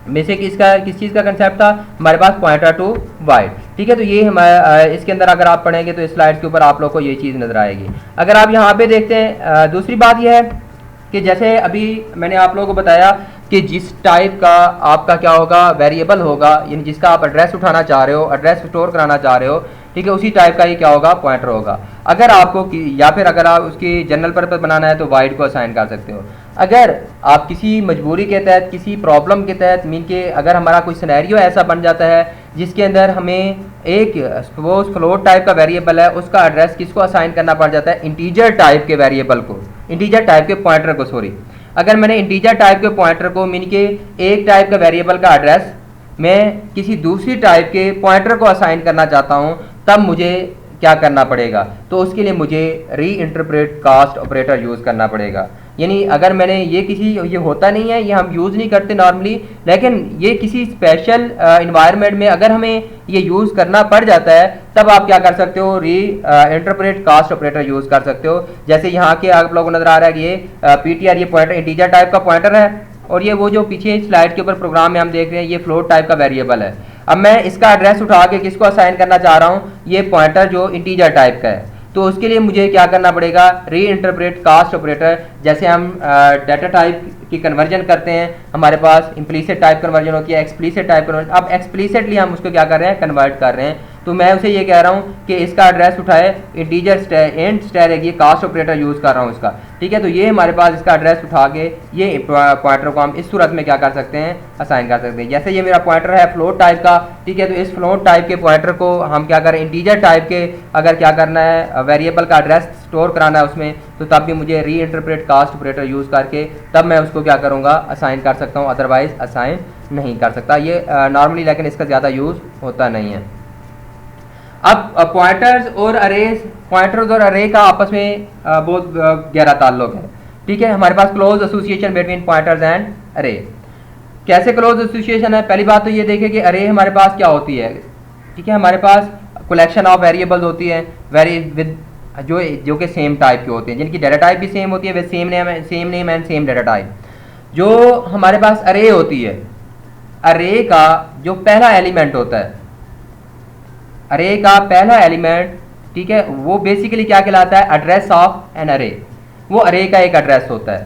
बेसिक इसका किस चीज़ का कंसेप्ट था, हमारे पास पॉइंटर टू वाइड। ठीक है, तो ये हमारा इसके अंदर अगर आप पढ़ेंगे तो इस स्लाइड के ऊपर आप लोग को ये चीज़ नज़र आएगी। अगर आप यहाँ पे देखते हैं दूसरी बात यह है कि जैसे अभी मैंने आप लोगों को बताया कि जिस टाइप का आपका क्या होगा वेरिएबल होगा, यानी जिसका आप एड्रेस उठाना चाह रहे हो, एड्रेस स्टोर कराना चाह रहे हो, ठीक है, उसी टाइप का ये क्या होगा पॉइंटर होगा। अगर आपको या फिर अगर आप उसकी जनरल पर्पस बनाना है तो वाइड को असाइन कर सकते हो। अगर आप किसी मजबूरी के तहत, किसी प्रॉब्लम के तहत, मीन के अगर हमारा कोई सिनेरियो ऐसा बन जाता है जिसके अंदर हमें एक सपोज फ्लोट टाइप का वेरिएबल है, उसका एड्रेस किसको असाइन करना पड़ जाता है, इंटीजर टाइप के वेरिएबल को, इंटीजर टाइप के पॉइंटर को, सॉरी, अगर मैंने इंटीजर टाइप के पॉइंटर को मीन के एक टाइप का वेरिएबल का एड्रेस मैं किसी दूसरी टाइप के पॉइंटर को असाइन करना चाहता हूं, तब मुझे क्या करना पड़ेगा, तो उसके लिए मुझे री इंटरप्रेट कास्ट ऑपरेटर यूज़ करना पड़ेगा। यानी अगर मैंने ये होता नहीं है, ये हम यूज़ नहीं करते नॉर्मली, लेकिन ये किसी स्पेशल इन्वायरमेंट में अगर हमें ये यूज़ करना पड़ जाता है तब आप क्या कर सकते हो, री इंटरप्रेट कास्ट ऑपरेटर यूज़ कर सकते हो। जैसे यहाँ के आप लोगों को नज़र आ रहा है कि ये PTR, ये पॉइंटर इंटीजर टाइप का पॉइंटर है, और ये वो जो पीछे स्लाइड के ऊपर प्रोग्राम में हम देख रहे हैं ये फ्लोट टाइप का वेरिएबल है। अब मैं इसका एड्रेस उठा के किसको असाइन करना चाह रहा हूँ, ये पॉइंटर जो इंटीजर टाइप का है, तो उसके लिए मुझे क्या करना पड़ेगा, री इंटरप्रेट कास्ट ऑपरेटर। जैसे हम डाटा टाइप की कन्वर्जन करते हैं, हमारे पास इम्प्लीसिट टाइप कन्वर्जन होती है, एक्सप्लीसिट टाइप कन्वर्जन, अब एक्सप्लीसिटली हम उसको क्या कर रहे हैं, कन्वर्ट कर रहे हैं। तो मैं उसे ये कह रहा हूँ कि इसका एड्रेस उठाए इंटीजर इंट स्टैटिक, ये कास्ट ऑपरेटर यूज़ कर रहा हूँ इसका, ठीक है। तो ये हमारे पास इसका एड्रेस उठा के ये पॉइंटर को हम इस सूरत में क्या कर सकते हैं, असाइन कर सकते हैं। जैसे ये मेरा पॉइंटर है फ्लोट टाइप का, ठीक है, तो इस फ्लोट टाइप के पॉइंटर को हम क्या करें, इंटीजर टाइप के अगर क्या करना है, वेरिएबल का एड्रेस स्टोर कराना है उसमें, तो तब भी मुझे री इंटरप्रेट कास्ट ऑपरेटर यूज़ करके तब मैं उसको क्या करूँगा, असाइन कर सकता हूँ, अदरवाइज असाइन नहीं कर सकता। ये नॉर्मली लेकिन इसका ज़्यादा यूज़ होता नहीं है। अब पॉइंटर्स और अरेज, पॉइंटर्स और अरे का आपस में बहुत गहरा ताल्लुक है, ठीक है। हमारे पास close association between pointers and array. कैसे क्लोज एसोसिएशन है, पहली बात तो ये देखें कि अरे हमारे पास क्या होती है, ठीक है, हमारे पास कलेक्शन ऑफ वेरिएबल्स होती है, विद जो कि सेम टाइप के होते हैं, जिनकी डाटा टाइप भी सेम होती है, with same name and same data type. जो हमारे पास अरे होती है, अरे का जो पहला एलिमेंट होता है, अरे का पहला एलिमेंट, ठीक है, वो बेसिकली क्या कहलाता है, एड्रेस ऑफ एन अरे। वो अरे का एक एड्रेस होता है,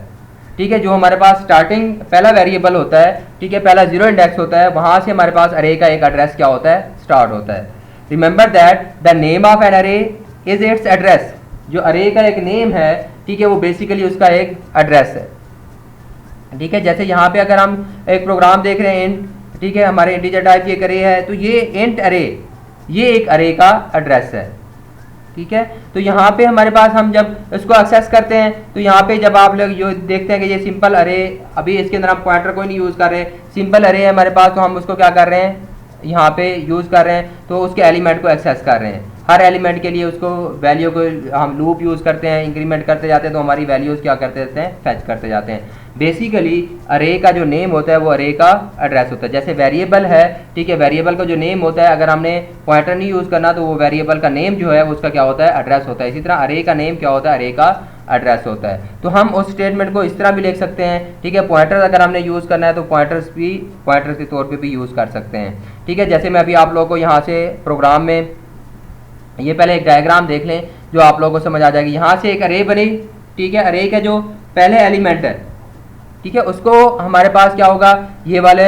ठीक है, जो हमारे पास स्टार्टिंग पहला वेरिएबल होता है, ठीक है, पहला जीरो इंडेक्स होता है, वहां से हमारे पास अरे का एक एड्रेस क्या होता है, स्टार्ट होता है। Remember that the name of an array is its address. जो अरे का एक नेम है, ठीक है, वो बेसिकली उसका एक एड्रेस है, ठीक है। जैसे यहाँ पे अगर हम एक प्रोग्राम देख रहे हैं इंट, ठीक है, हमारे इंटीजर टाइप की एक अरे है, तो ये इंट अरे, ये एक अरे का एड्रेस है, ठीक है। तो यहाँ पे हमारे पास हम जब इसको एक्सेस करते हैं तो यहाँ पे जब आप लोग जो देखते हैं कि ये सिंपल अरे, अभी इसके अंदर हम पॉइंटर कोई नहीं यूज़ कर रहे, सिंपल अरे है हमारे पास, तो हम उसको क्या कर रहे हैं, यहाँ पे यूज़ कर रहे हैं, तो उसके एलिमेंट को एक्सेस कर रहे हैं। हर एलिमेंट के लिए उसको वैल्यू को हम लूप यूज़ करते हैं, इंक्रीमेंट करते जाते हैं, तो हमारी वैल्यूज़ क्या करते रहते हैं, फैच करते जाते हैं। बेसिकली अरे का जो नेम होता है वो अरे का एड्रेस होता है। जैसे वेरिएबल है, ठीक है, वेरिएबल का जो नेम होता है, अगर हमने पॉइंटर नहीं यूज़ करना तो वो वेरिएबल का नेम जो है उसका क्या होता है, एड्रेस होता है। इसी तरह अरे का नेम क्या होता है, अरे का एड्रेस होता है। तो हम उस स्टेटमेंट को इस तरह भी लिख सकते हैं, ठीक है, पॉइंटर अगर हमने यूज़ करना है तो पॉइंटर्स भी पॉइंटर्स के तौर पर भी यूज़ कर सकते हैं, ठीक है। जैसे मैं अभी आप लोगों को यहाँ से प्रोग्राम में ये पहले एक डायग्राम देख लें जो आप लोगों को समझ आ जाएगी। यहाँ से एक अरे बनी, ठीक है, अरे का जो पहले एलिमेंट है, ठीक है, उसको हमारे पास क्या होगा, ये वाले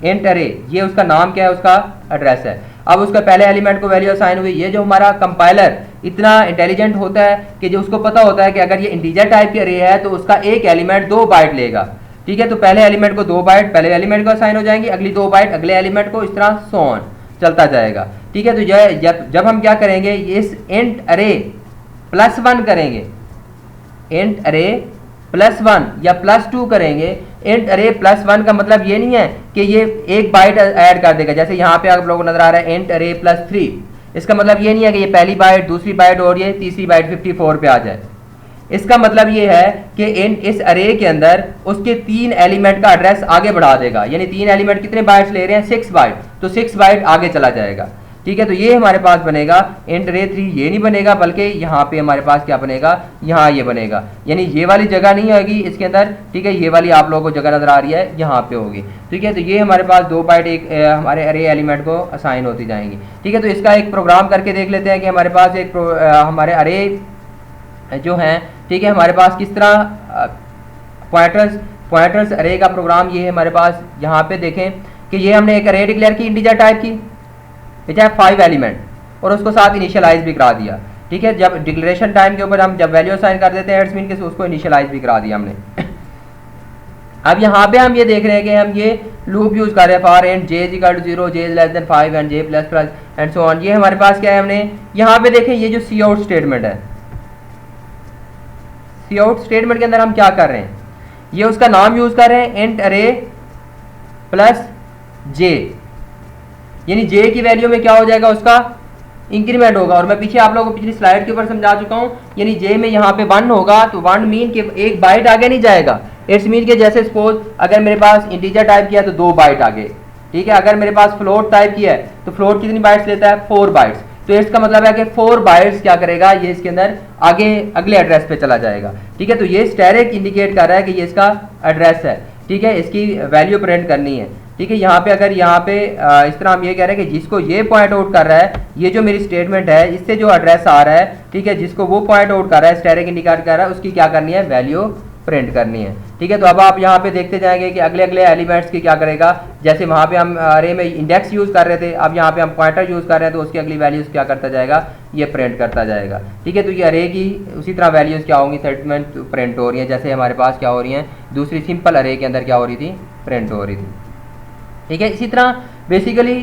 इंट अरे, ये उसका नाम क्या है, उसका एड्रेस है। अब उसका पहले एलिमेंट को वैल्यू असाइन हुई। ये जो हमारा कंपाइलर इतना इंटेलिजेंट होता है कि जो उसको पता होता है कि अगर ये इंटीजर टाइप की अरे है तो उसका एक एलिमेंट 2 बाइट लेगा, ठीक है। तो पहले एलिमेंट को 2 बाइट पहले एलिमेंट को असाइन हो जाएंगी, अगली 2 बाइट अगले एलिमेंट को, इस तरह सो ऑन चलता जाएगा, ठीक है। तो जब हम क्या करेंगे, इस इंट अरे +1 करेंगे, इंट अरे +1 या +2 करेंगे। इंट अरे +1 का मतलब ये नहीं है कि ये एक बाइट ऐड कर देगा। जैसे यहाँ पे आप लोगों को नजर आ रहा है इंट अरे +3, इसका मतलब ये नहीं है कि ये पहली बाइट, दूसरी बाइट और ये तीसरी बाइट 54 पे आ जाए। इसका मतलब ये है कि इस अरे के अंदर उसके 3 एलिमेंट का एड्रेस आगे बढ़ा देगा। यानी 3 एलिमेंट कितने बाइट्स ले रहे हैं, 6 बाइट, तो 6 बाइट आगे चला जाएगा, ठीक है। तो ये हमारे पास बनेगा इंट अरे 3, ये नहीं बनेगा, बल्कि यहाँ पे हमारे पास क्या बनेगा, यहाँ ये बनेगा, यानी ये वाली जगह नहीं होगी इसके अंदर, ठीक है, ये वाली आप लोगों को जगह नजर आ रही है यहाँ पे होगी, ठीक है। तो ये हमारे पास 2 बाइट एक हमारे अरे एलिमेंट को असाइन होती जाएंगी, ठीक है। तो इसका एक प्रोग्राम करके देख लेते हैं कि हमारे पास एक हमारे अरे जो हैं, ठीक है, हमारे पास किस तरह पॉइंटर्स अरे का प्रोग्राम ये है हमारे पास। यहाँ पे देखें कि ये हमने एक अरे डिक्लेयर की इंटीजर टाइप की, ठीक है, 5 एलिमेंट, और उसको साथ इनिशियलाइज भी करा दिया, ठीक है। जब डिक्लेरेशन टाइम के ऊपर हम जब वैल्यू असाइन कर देते हैं एड्स मीन के, उसको इनिशियलाइज भी करा दिया हमने। अब यहाँ पे हम ये देख रहे हैं कि हम ये लूप यूज कर रहे हैं for and j is equal to 0, j is less than 5 and j plus plus and so on. ये हमारे पास क्या है, हमने यहाँ पे देखें ये जो सी आउट स्टेटमेंट है, सी आउट स्टेटमेंट के अंदर हम क्या कर रहे हैं, ये उसका नाम यूज कर रहे हैं इंट अरे प्लस जे, यानी जे की वैल्यू में क्या हो जाएगा, उसका इंक्रीमेंट होगा। और मैं पीछे आप लोगों को पिछली स्लाइड के ऊपर समझा चुका हूं, यानी जे में यहाँ पे 1 होगा तो 1 मीन के एक बाइट आगे नहीं जाएगा, इट्स मीन के जैसे सपोज अगर मेरे पास इंटीजर टाइप किया तो 2 बाइट आगे, ठीक है। अगर मेरे पास फ्लोट टाइप किया है तो फ्लोट कितनी बाइट्स लेता है, 4 बाइट्स, तो इसका मतलब है कि 4 बाइट्स क्या करेगा, ये इसके अंदर आगे अगले एड्रेस पे चला जाएगा, ठीक है। तो ये स्टैटिक इंडिकेट कर रहा है कि ये इसका एड्रेस है, ठीक है, इसकी वैल्यू प्रिंट करनी है, ठीक है। यहाँ पे अगर यहाँ पे इस तरह हम ये कह रहे हैं कि जिसको ये पॉइंट आउट कर रहा है, ये जो मेरी स्टेटमेंट है इससे जो एड्रेस आ रहा है, ठीक है, जिसको वो पॉइंट आउट कर रहा है, स्टैटिक इंडिकेट कर रहा है, उसकी क्या करनी है, वैल्यू प्रिंट करनी है, ठीक है। तो अब आप यहाँ पे देखते जाएंगे कि अगले अगले एलिमेंट्स की क्या करेगा, जैसे वहाँ पे हम अरे में इंडेक्स यूज कर रहे थे, अब यहाँ पे हम पॉइंटर यूज कर रहे हैं, तो उसकी अगली वैल्यूज क्या करता जाएगा, ये प्रिंट करता जाएगा, ठीक है। तो ये अरे की उसी तरह वैल्यूज क्या होंगी, स्टेटमेंट प्रिंट हो रही है, जैसे हमारे पास क्या हो रही हैं, दूसरी सिंपल अरे के अंदर क्या हो रही थी, प्रिंट हो रही थी, ठीक है। इसी तरह बेसिकली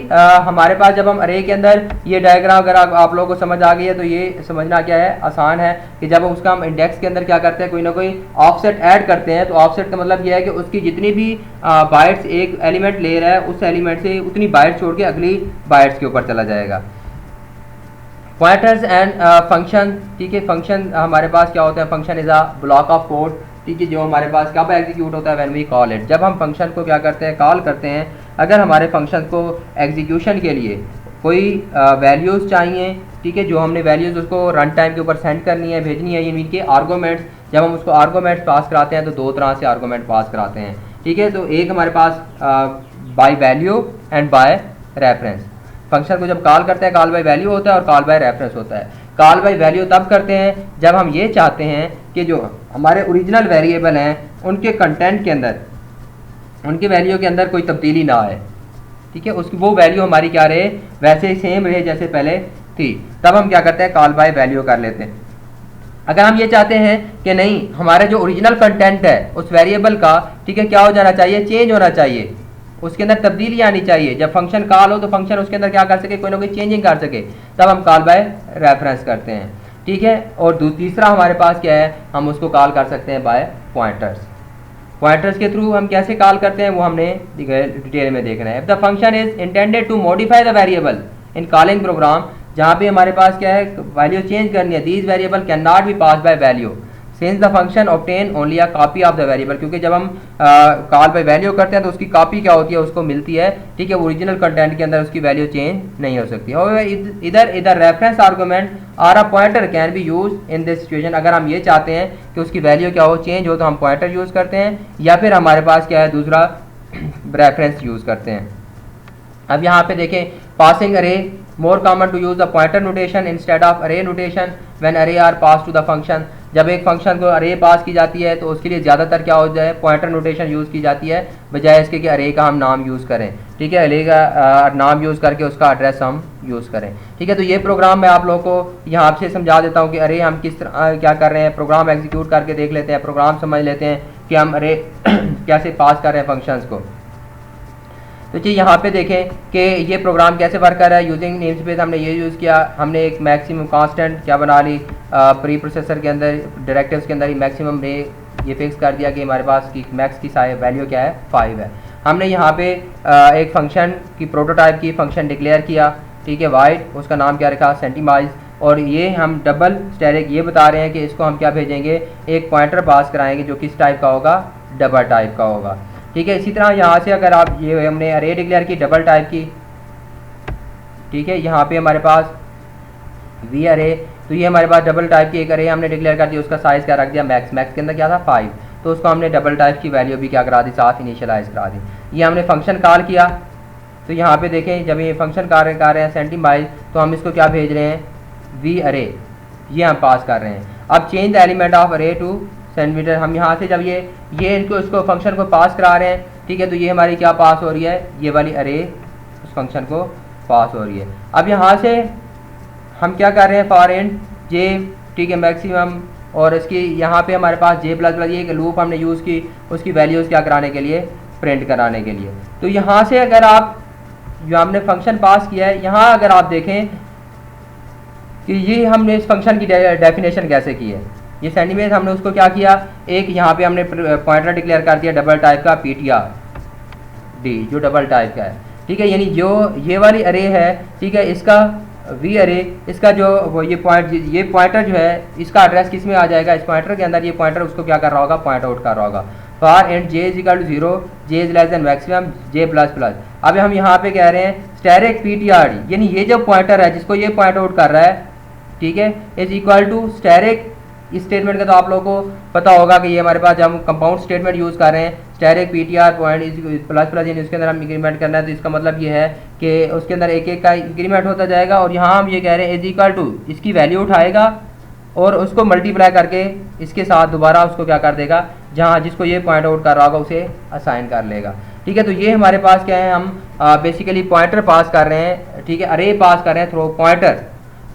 हमारे पास जब हम अरे के अंदर ये डायग्राम अगर आप लोगों को समझ आ गई है तो ये समझना क्या है, आसान है कि जब उसका हम इंडेक्स के अंदर क्या करते हैं, कोई ना कोई ऑफसेट ऐड करते हैं, तो ऑफसेट का मतलब यह है कि उसकी जितनी भी बाइट्स एक एलिमेंट ले रहा है, उस एलिमेंट से उतनी बाइट्स छोड़ के अगली बाइट्स के ऊपर चला जाएगा। पॉइंटर्स एंड फंक्शन, ठीक है, फंक्शन हमारे पास क्या होता है, function is a block of code, ठीक है, जो हमारे पास कब एग्जीक्यूट होता है, व्हेन वी कॉल इट, जब हम फंक्शन को क्या करते हैं, कॉल करते हैं। अगर हमारे फंक्शन को एग्जीक्यूशन के लिए कोई वैल्यूज़ चाहिए, ठीक है, जो हमने वैल्यूज़ उसको रन टाइम के ऊपर सेंड करनी है, भेजनी है, यानी इनके आर्गूमेंट्स, जब हम उसको आर्गूमेंट्स पास कराते हैं तो 2 तरह से आर्गूमेंट पास कराते हैं, ठीक है। तो एक हमारे पास by value and by reference, function को जब कॉल करते हैं कॉल बाय वैल्यू होता है और कॉल बाय रेफरेंस होता है। कॉल बाय वैल्यू तब करते हैं जब हम ये चाहते हैं कि जो हमारे ओरिजिनल वेरिएबल हैं उनके कंटेंट के अंदर, उनकी वैल्यू के अंदर कोई तब्दीली ना आए, ठीक है, उसकी वो वैल्यू हमारी क्या रहे, वैसे ही सेम रहे जैसे पहले थी, तब हम क्या करते हैं, कॉल बाय वैल्यू कर लेते हैं। अगर हम ये चाहते हैं कि नहीं, हमारा जो ओरिजिनल कंटेंट है उस वेरिएबल का, ठीक है, क्या हो जाना चाहिए, चेंज होना चाहिए, उसके अंदर तब्दीली आनी चाहिए, जब फंक्शन कॉल हो तो फंक्शन उसके अंदर क्या कर सके, कोई ना कोई चेंजिंग कर सके, तब हम कॉल बाय रेफरेंस करते हैं, ठीक है। और तीसरा हमारे पास क्या है, हम उसको कॉल कर सकते हैं बाय पॉइंटर्स। पॉइंटर्स के थ्रू हम कैसे कॉल करते हैं वो हमने डिटेल में देखना है। If the function is intended to modify the variable in calling program, जहाँ पे हमारे पास क्या है, वैल्यू चेंज करनी है, these variable can not be pass by value since the function obtain only a copy of the variable, क्योंकि जब हम कॉल बाय वैल्यू करते हैं तो उसकी कॉपी क्या होती है, उसको मिलती है, ठीक है, ओरिजिनल कंटेंट के अंदर उसकी वैल्यू चेंज नहीं हो सकती। इधर रेफरेंस आर्गूमेंट और a pointer can be use in this situation, अगर हम ये चाहते हैं कि उसकी वैल्यू क्या हो, चेंज हो, तो हम पॉइंटर यूज करते हैं, या फिर हमारे पास क्या है, दूसरा रेफरेंस यूज करते हैं। अब यहाँ पे देखें, passing array more common to use the pointer notation instead of array notation when array are pass to the function, जब एक फंक्शन को अरे पास की जाती है तो उसके लिए ज़्यादातर क्या हो जाए, पॉइंटर नोटेशन यूज़ की जाती है, बजाय इसके कि अरे का हम नाम यूज़ करें, ठीक है, अरे का नाम यूज़ करके उसका एड्रेस हम यूज़ करें, ठीक है। तो ये प्रोग्राम मैं आप लोगों को यहाँ आपसे समझा देता हूँ कि अरे हम किस तरह क्या कर रहे हैं, प्रोग्राम एग्जीक्यूट करके देख लेते हैं, प्रोग्राम समझ लेते हैं कि हम अरे कैसे पास कर रहे हैं फंक्शंस को। तो जी यहाँ पे देखें कि ये प्रोग्राम कैसे वर्क कर रहा है। यूजिंग नेम स्पेस हमने ये यूज़ किया, हमने एक मैक्सिमम कांस्टेंट क्या बना ली, प्री प्रोसेसर के अंदर डायरेक्टिव्स के अंदर ही मैक्सिमम रे ये फिक्स कर दिया कि हमारे पास की मैक्स की वैल्यू क्या है, 5 है। हमने यहाँ पे एक फंक्शन की प्रोटोटाइप की फंक्शन डिक्लेयर किया, ठीक है, वाइड, उसका नाम क्या रखा, सेंटीमाइज, और ये हम डबल स्टैटिक ये बता रहे हैं कि इसको हम क्या भेजेंगे, एक पॉइंटर पास कराएंगे जो किस टाइप का होगा, डबल टाइप का होगा, ठीक है। इसी तरह यहाँ से अगर आप ये हमने अरे डिक्लेयर की डबल टाइप की, ठीक है। यहाँ पे हमारे पास वी अरे, तो ये हमारे पास डबल टाइप की एक अरे हमने डिक्लेयर कर दी, उसका साइज़ क्या रख दिया मैक्स, मैक्स के अंदर क्या था 5, तो उसको हमने डबल टाइप की वैल्यू भी क्या करा दी, साथ इनिशियलाइज करा दी। ये हमने फंक्शन कॉल किया, तो यहाँ पे देखें जब ये फंक्शन कर रहे हैं सेंटीमाइज, तो हम इसको क्या भेज रहे हैं, वी अरे, ये हम पास कर रहे हैं। अब चेंज द एलिमेंट ऑफ अरे टू सेंटीमीटर, हम यहाँ से जब ये इनको इसको फंक्शन को पास करा रहे हैं, ठीक है, तो ये हमारी क्या पास हो रही है, ये वाली अरे उस फंक्शन को पास हो रही है। अब यहाँ से हम क्या कर रहे हैं, फॉर एंड जे, ठीक है, मैक्सिमम, और इसकी यहाँ पे हमारे पास जे प्लस प्लस, ये एक लूप हमने यूज़ की उसकी वैल्यूज़ क्या कराने के लिए, प्रिंट कराने के लिए। तो यहाँ से अगर आप जो हमने फंक्शन पास किया है, यहाँ अगर आप देखें कि ये हमने इस फंक्शन की डेफिनेशन कैसे की है, ये सेंटीमीटर हमने उसको क्या किया, एक यहाँ पे हमने पॉइंटर डिक्लेयर कर दिया डबल टाइप का पीटीआर डी, जो डबल टाइप का है, ठीक है, यानी जो ये वाली अरे है, ठीक है, इसका वी अरे, इसका जो वो ये पॉइंटर जो है इसका एड्रेस किस में आ जाएगा, इस पॉइंटर के अंदर ये पॉइंटर उसको क्या कर रहा होगा, पॉइंट आउट कर रहा होगा। For and j is equal to 0, j is less than maximum, j plus plus. अब हम यहाँ पे कह रहे हैं स्टैरिक पीटीआर डी, यानी ये जो पॉइंटर है जिसको ये पॉइंट आउट कर रहा है, ठीक है, इज इक्वल टू स्टैरिक, इस स्टेटमेंट का तो आप लोगों को पता होगा कि ये हमारे पास जब हम कंपाउंड स्टेटमेंट यूज़ कर रहे हैं, asterisk PTR point is plus plus, यानी उसके अंदर हम इंक्रीमेंट करना है, तो इसका मतलब ये है कि उसके अंदर एक एक का इंक्रीमेंट होता जाएगा, और यहाँ हम ये कह रहे हैं इज इक्वल टू, इसकी वैल्यू उठाएगा और उसको मल्टीप्लाई करके इसके साथ दोबारा उसको क्या कर देगा, जहाँ जिसको ये पॉइंट आउट कर रहा होगा उसे असाइन कर लेगा, ठीक है। तो ये हमारे पास क्या है, हम बेसिकली पॉइंटर पास कर रहे हैं, ठीक है, अरे पास कर रहे हैं थ्रू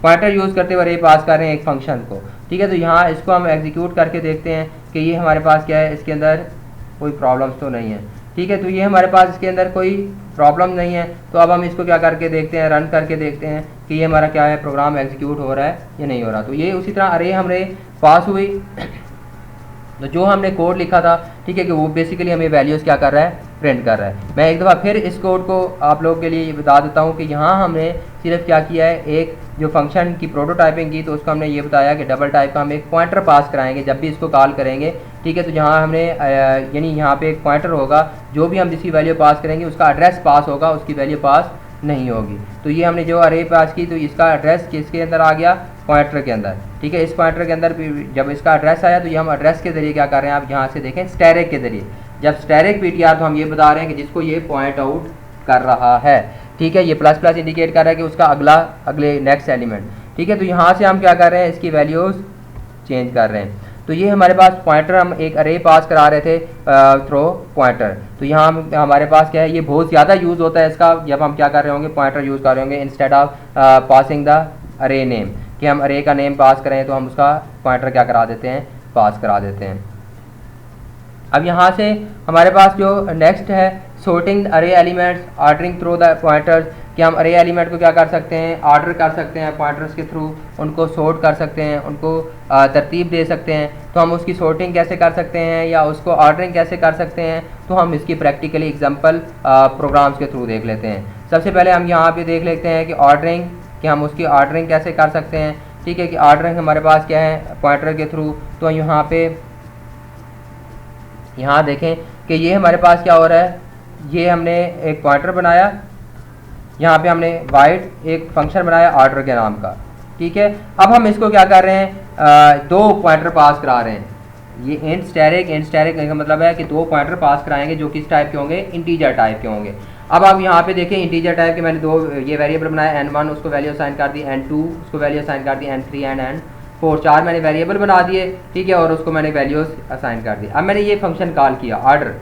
पॉइंटर यूज़ करते हुए अरे पास कर रहे हैं एक फंक्शन को, ठीक है। तो यहाँ इसको हम एग्जीक्यूट करके देखते हैं कि ये हमारे पास क्या है, इसके अंदर कोई प्रॉब्लम्स तो नहीं है, ठीक है। तो ये हमारे पास इसके अंदर कोई प्रॉब्लम नहीं है, तो अब हम इसको क्या करके देखते हैं, रन करके देखते हैं कि ये हमारा क्या है, प्रोग्राम एग्जीक्यूट हो रहा है या नहीं हो रहा। तो ये उसी तरह अरे हमने पास हुई, तो जो हमने कोड लिखा था, ठीक है, कि वो बेसिकली हमें वैल्यूज़ क्या कर रहा है, प्रिंट कर रहा है। मैं एक दफ़ा फिर इस कोड को आप लोगों के लिए बता देता हूँ कि यहाँ हमने सिर्फ क्या किया है, एक जो फंक्शन की प्रोटोटाइपिंग की, तो उसको हमने ये बताया कि डबल टाइप का हम एक पॉइंटर पास कराएंगे जब भी इसको कॉल करेंगे, ठीक है। तो जहाँ हमने यानी यहाँ पे एक पॉइंटर होगा, जो भी हम जिसकी वैल्यू पास करेंगे उसका एड्रेस पास होगा, उसकी वैल्यू पास नहीं होगी। तो ये हमने जो अरे पास की, तो इसका एड्रेस किसके अंदर आ गया, पॉइंटर के अंदर, ठीक है। इस पॉइंटर के अंदर जब इसका एड्रेस आया, तो ये हम एड्रेस के जरिए क्या कर रहे हैं, आप यहाँ से देखें स्टैरिक के जरिए, जब स्टैरिक पीटीआर, तो हम ये बता रहे हैं कि जिसको ये पॉइंट आउट कर रहा है, ठीक है, ये प्लस प्लस इंडिकेट कर रहा है कि उसका अगले नेक्स्ट एलिमेंट, ठीक है। तो यहाँ से हम क्या कर रहे हैं, इसकी वैल्यूज़ चेंज कर रहे हैं। तो ये हमारे पास पॉइंटर, हम एक अरे पास करा रहे थे थ्रो पॉइंटर, तो यहाँ हमारे पास क्या है, ये बहुत ज़्यादा यूज़ होता है इसका, जब हम क्या कर रहे होंगे, पॉइंटर यूज़ कर रहे होंगे इंस्टेड ऑफ पासिंग द अरे नेम, कि हम अरे का नेम पास करें तो हम उसका पॉइंटर क्या करा देते हैं, पास करा देते हैं। अब यहाँ से हमारे पास जो नेक्स्ट है, sorting अरे elements, ordering through the pointers, कि हम अरे एलिमेंट को क्या कर सकते हैं, ऑर्डर कर सकते हैं पॉइंटर्स के थ्रू, उनको सॉर्ट कर सकते हैं, उनको तरतीब दे सकते हैं। तो हम उसकी सॉर्टिंग कैसे कर सकते हैं या उसको ऑर्डरिंग कैसे कर सकते हैं, तो हम इसकी प्रैक्टिकली एग्जांपल प्रोग्राम्स के थ्रू देख लेते हैं। सबसे पहले हम यहाँ पे देख लेते हैं कि ऑर्डरिंग, कि हम उसकी ऑर्डरिंग कैसे कर सकते हैं, ठीक है, कि ऑर्डरिंग हमारे पास क्या है, पॉइंटर के थ्रू। तो यहाँ पे यहाँ देखें कि ये हमारे पास क्या हो रहा है, ये हमने एक पॉइंटर बनाया, यहाँ पे हमने वाइड एक फंक्शन बनाया ऑर्डर के नाम का, ठीक है। अब हम इसको क्या कर रहे हैं, दो पॉइंटर पास करा रहे हैं, ये इंट स्टैरिक का मतलब है कि दो पॉइंटर पास कराएंगे जो किस टाइप के होंगे, इंटीजर टाइप के होंगे। अब आप यहाँ पे देखें इंटीजर टाइप के मैंने दो ये वेरिएबल बनाया, n1 उसको वैल्यू असाइन कर दी, n2 उसको वैल्यू असाइन कर दी, n3 एंड n4, चार मैंने वेरिएबल बना दिए, ठीक है, और उसको मैंने वैल्यूज असाइन कर दी। अब मैंने ये फंक्शन कॉल किया ऑर्डर।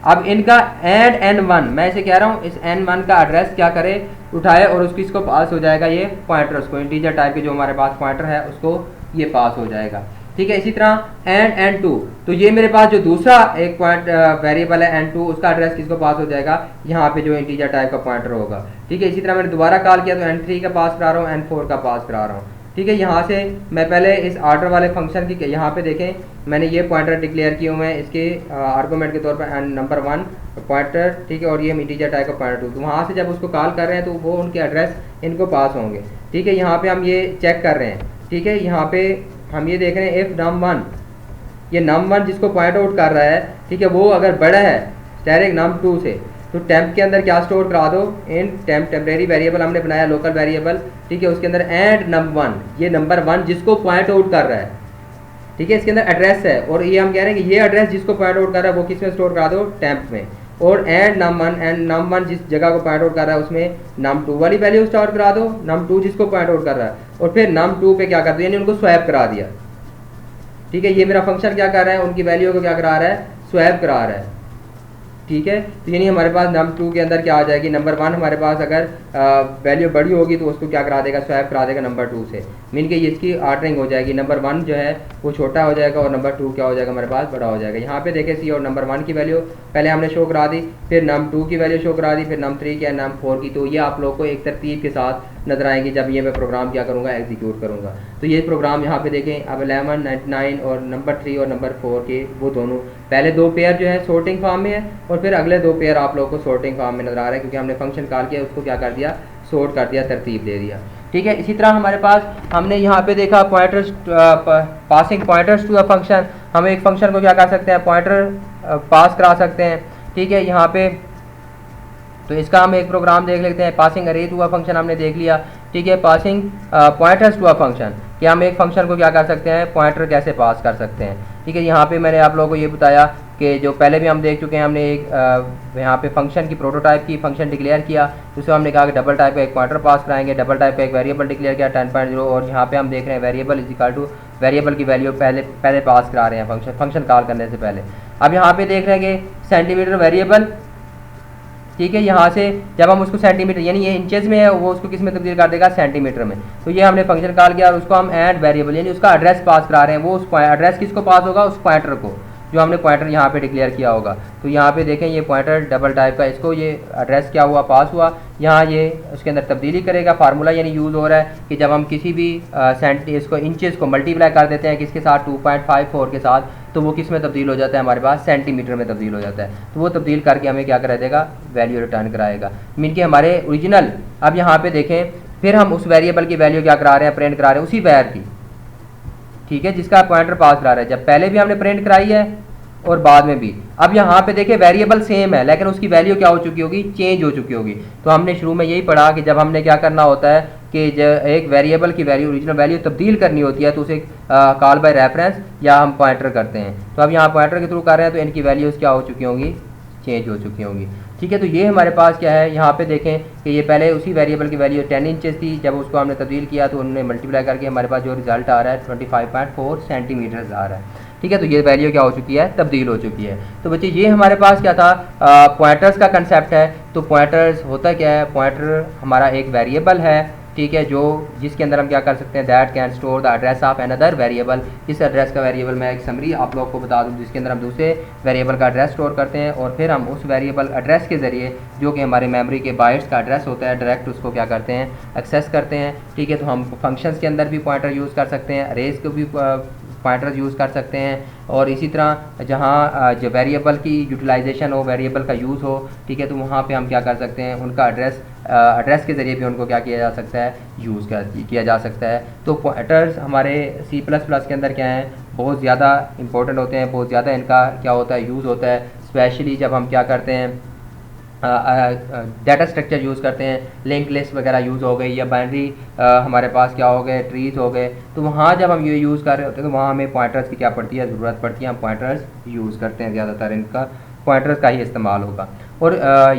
अब इनका एंड n1, मैं इसे कह रहा हूँ इस n1 का एड्रेस क्या करे, उठाए और उसकी इसको पास हो जाएगा ये पॉइंटर, उसको इंटीजर टाइप के जो हमारे पास पॉइंटर है उसको ये पास हो जाएगा, ठीक है। इसी तरह एंड n2, तो ये मेरे पास जो दूसरा एक पॉइंट वेरिएबल है n2, उसका एड्रेस किसको पास हो जाएगा, यहाँ पे जो इंटीजर टाइप का पॉइंटर होगा, ठीक है। इसी तरह मैंने दोबारा कॉल किया तो n3 का पास करा रहा हूँ, n4 का पास करा रहा हूँ, ठीक है। यहाँ से मैं पहले इस ऑर्डर वाले फंक्शन की, यहाँ पे देखें मैंने ये पॉइंटर डिक्लेयर किए हुए हैं इसके आर्गूमेंट के तौर पर नंबर 1 पॉइंटर, ठीक है, और ये इंटीजर टाइप का पॉइंटर 2। तो वहाँ से जब उसको कॉल कर रहे हैं तो वो उनके एड्रेस इनको पास होंगे, ठीक है। यहाँ पे हम ये चेक कर रहे हैं, ठीक है, यहाँ पे हम ये देख रहे हैं इफ़ num1, ये num1 जिसको पॉइंट आउट कर रहा है, ठीक है, वो अगर बड़ा है स्टैरिक num2 से, तो टेम्प के अंदर क्या स्टोर करा दो, इन टेम्प टेम्परेरी वेरिएबल हमने बनाया लोकल वेरिएबल, ठीक है, उसके अंदर एंड नंबर 1, ये नंबर 1 जिसको पॉइंट आउट कर रहा है, ठीक है, इसके अंदर एड्रेस है और ये हम कह रहे हैं कि ये एड्रेस जिसको पॉइंट आउट कर रहा है वो किस में स्टोर करा दो, टेम्प में। और एंड नम 1 जिस जगह को पॉइंट आउट कर रहा है उसमें नम 2 वाली वैल्यू स्टोर करा दो, नम 2 जिसको पॉइंट आउट कर रहा है, और फिर नम 2 पे क्या कर दो, यानी उनको स्वैप करा दिया, ठीक है। ये मेरा फंक्शन क्या कर रहा है, उनकी वैल्यू को क्या करा रहा है, स्वैप करा रहा है, ठीक है। तो यानी हमारे पास नम 2 के अंदर क्या आ जाएगी, नंबर 1 हमारे पास अगर वैल्यू बड़ी होगी तो उसको क्या करा देगा, स्वैप करा देगा नंबर 2 से, मीन के इसकी ऑर्डरिंग हो जाएगी, नंबर 1 जो है वो छोटा हो जाएगा और नंबर 2 क्या हो जाएगा हमारे पास, बड़ा हो जाएगा। यहाँ पे देखें सी और नंबर 1 की वैल्यू पहले हमने शो करा दी, फिर नम 2 की वैल्यू शो करा दी, फिर नम 3 की नम 4 की। तो ये आप लोग को एक तरतीब के साथ नजर आएंगे जब ये मैं प्रोग्राम क्या करूँगा, एग्जीक्यूट करूँगा। तो ये प्रोग्राम यहाँ पे देखें, अब 11, 99 और नंबर 3 और नंबर 4 के वो दोनों पहले 2 पेयर जो है सॉर्टिंग फॉर्म में है और फिर अगले 2 पेयर आप लोग को सॉर्टिंग फॉर्म में नजर आ रहा है, क्योंकि हमने फंक्शन कॉल किया, उसको क्या कर दिया, सॉर्ट कर दिया, तरतीब दे दिया, ठीक है। इसी तरह हमारे पास हमने यहाँ पे देखा pointers, passing pointers to a function, हम एक फंक्शन को क्या कर सकते हैं, पॉइंटर पास करा सकते हैं, ठीक है। यहाँ पे तो इसका हम एक प्रोग्राम देख लेते हैं, पासिंग अरे टू अ फंक्शन हमने देख लिया, ठीक है। Passing pointers to a function कि हम एक फंक्शन को क्या कर सकते हैं, पॉइंटर कैसे पास कर सकते हैं, ठीक है। यहाँ पे मैंने आप लोगों को ये बताया कि जो पहले भी हम देख चुके हैं, हमने एक यहाँ पे फंक्शन की प्रोटोटाइप की फंक्शन डिक्लेयर किया, उसमें हमने कहा कि डबल टाइप का एक पॉइंटर पास कराएंगे, डबल टाइप का एक वेरिएबल डिक्लेयर किया 10.0, और यहाँ पे हम देख रहे हैं variable is equal two variable की वैल्यू पहले पास करा रहे हैं फंक्शन कॉल करने से पहले। अब यहाँ पे देख रहे हैं कि सेंटीमीटर वेरिएबल, ठीक है, यहाँ से जब हम उसको सेंटीमीटर यानी ये इंचेस में है वो उसको किस में तब्दील कर देगा, सेंटीमीटर में। तो ये हमने फंक्शन कॉल किया और उसको हम ऐड वेरिएबल यानी उसका एड्रेस पास करा रहे हैं, वो उस एड्रेस किसको पास होगा, उस पॉइंटर को, जो हमने पॉइंटर यहाँ पे डिक्लेयर किया होगा। तो यहाँ पे देखें ये पॉइंटर डबल टाइप का, इसको ये एड्रेस क्या हुआ, पास हुआ, यहाँ ये उसके अंदर तब्दीली करेगा, फार्मूला यानी यूज़ हो रहा है कि जब हम किसी भी इसको इंचेस को मल्टीप्लाई कर देते हैं किसके साथ, 2.54 के साथ, तो वो किस में तब्दील हो जाता है, हमारे पास सेंटीमीटर में तब्दील हो जाता है। तो वो तब्दील करके हमें क्या करा देगा, वैल्यू रिटर्न कराएगा, मीन कि हमारे ओरिजिनल। अब यहाँ पे देखें फिर हम उस वेरिएबल की वैल्यू क्या करा रहे हैं, प्रिंट करा रहे हैं उसी वैर की, ठीक है, जिसका पॉइंटर पास करा रहे हैं। जब पहले भी हमने प्रिंट कराई है और बाद में भी। अब यहाँ पे देखें वेरिएबल सेम है लेकिन उसकी वैल्यू क्या हो चुकी होगी, चेंज हो चुकी होगी। तो हमने शुरू में यही पढ़ा कि जब हमने क्या करना होता है कि जब एक वेरिएबल की वैल्यू ओरिजिनल वैल्यू तब्दील करनी होती है तो उसे कॉल बाय रेफरेंस या हम पॉइंटर करते हैं। तो अब यहाँ पॉइंटर के थ्रू कर रहे हैं तो इनकी वैल्यूज़ क्या हो चुकी होंगी, चेंज हो चुकी होंगी, ठीक है। तो ये हमारे पास क्या है, यहाँ पे देखें कि ये पहले उसी वेरिएबल की वैल्यू 10 इंचेस थी, जब उसको हमने तब्दील किया तो उन्होंने मल्टीप्लाई करके हमारे पास जो रिजल्ट आ रहा है 25.4 सेंटीमीटर आ रहा है, ठीक है। तो ये वैल्यू क्या हो चुकी है, तब्दील हो चुकी है। तो बच्चे ये हमारे पास क्या था, पॉइंटर्स का कंसेप्ट है। तो पॉइंटर्स होता क्या है, पॉइंटर हमारा एक वेरिएबल है, ठीक है, जो जिसके अंदर हम क्या कर सकते हैं, that can store the address of another variable. इस एड्रेस का वेरिएबल मैं एक समरी आप लोग को बता दूं जिसके अंदर हम दूसरे वेरिएबल का एड्रेस स्टोर करते हैं और फिर हम उस वेरिएबल एड्रेस के ज़रिए जो कि हमारे मेमोरी के बाइट्स का एड्रेस होता है डायरेक्ट उसको क्या करते हैं, एक्सेस करते हैं, ठीक है। तो हम फंक्शंस के अंदर भी पॉइंटर यूज़ कर सकते हैं, अरेज को भी पॉइंटर्स यूज़ कर सकते हैं, और इसी तरह जहाँ जो वेरिएबल की यूटिलाइजेशन हो, वेरिएबल का यूज़ हो, ठीक है, तो वहाँ पे हम क्या कर सकते हैं, उनका एड्रेस के ज़रिए भी उनको क्या किया जा सकता है, यूज़ किया जा सकता है। तो पॉइंटर्स हमारे C++ के अंदर क्या हैं, बहुत ज़्यादा इंपॉर्टेंट होते हैं, बहुत ज़्यादा इनका क्या होता है, यूज़ होता है, स्पेशली जब हम क्या करते हैं, डाटा स्ट्रक्चर यूज़ करते हैं, लिंक लिस्ट वगैरह यूज़ हो गई या बाइनरी हमारे पास क्या हो गए, ट्रीज़ हो गए। तो वहाँ जब हम ये यूज़ कर रहे होते हैं तो वहाँ हमें पॉइंटर्स की क्या पड़ती है, ज़रूरत पड़ती है, हम पॉइंटर्स यूज़ करते हैं, ज़्यादातर इनका पॉइंटर्स का ही इस्तेमाल होगा। और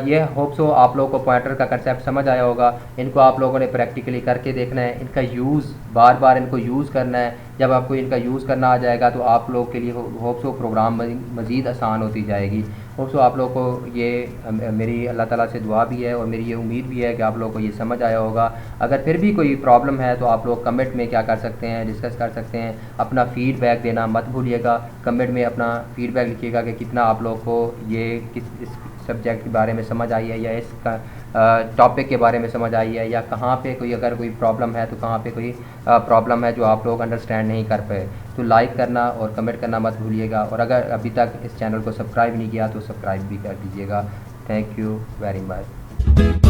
ये होप्स हो आप लोगों को पॉइंटर का कंसेप्ट समझ आया होगा। इनको आप लोगों ने प्रैक्टिकली करके देखना है, इनका यूज़ बार बार इनको यूज़ करना है। जब आपको इनका यूज़ करना आ जाएगा तो आप लोग के लिए होप्स हो प्रोग्राम मज़ीद आसान होती जाएगी। होप्स हो आप लोग को ये मेरी अल्लाह ताला से दुआ भी है और मेरी ये उम्मीद भी है कि आप लोग को ये समझ आया होगा। अगर फिर भी कोई प्रॉब्लम है तो आप लोग कमेंट में क्या कर सकते हैं, डिस्कस कर सकते हैं, अपना फ़ीडबैक देना मत भूलिएगा। कमेंट में अपना फ़ीडबैक लिखिएगा कि कितना आप लोग को ये इस सब्जेक्ट के बारे में समझ आई है या इसका टॉपिक के बारे में समझ आई है, या कहाँ पे कोई अगर कोई प्रॉब्लम है तो कहाँ पे कोई प्रॉब्लम है जो आप लोग अंडरस्टैंड नहीं कर पाए। तो लाइक करना और कमेंट करना मत भूलिएगा, और अगर अभी तक इस चैनल को सब्सक्राइब नहीं किया तो सब्सक्राइब भी कर दीजिएगा। Thank you very much.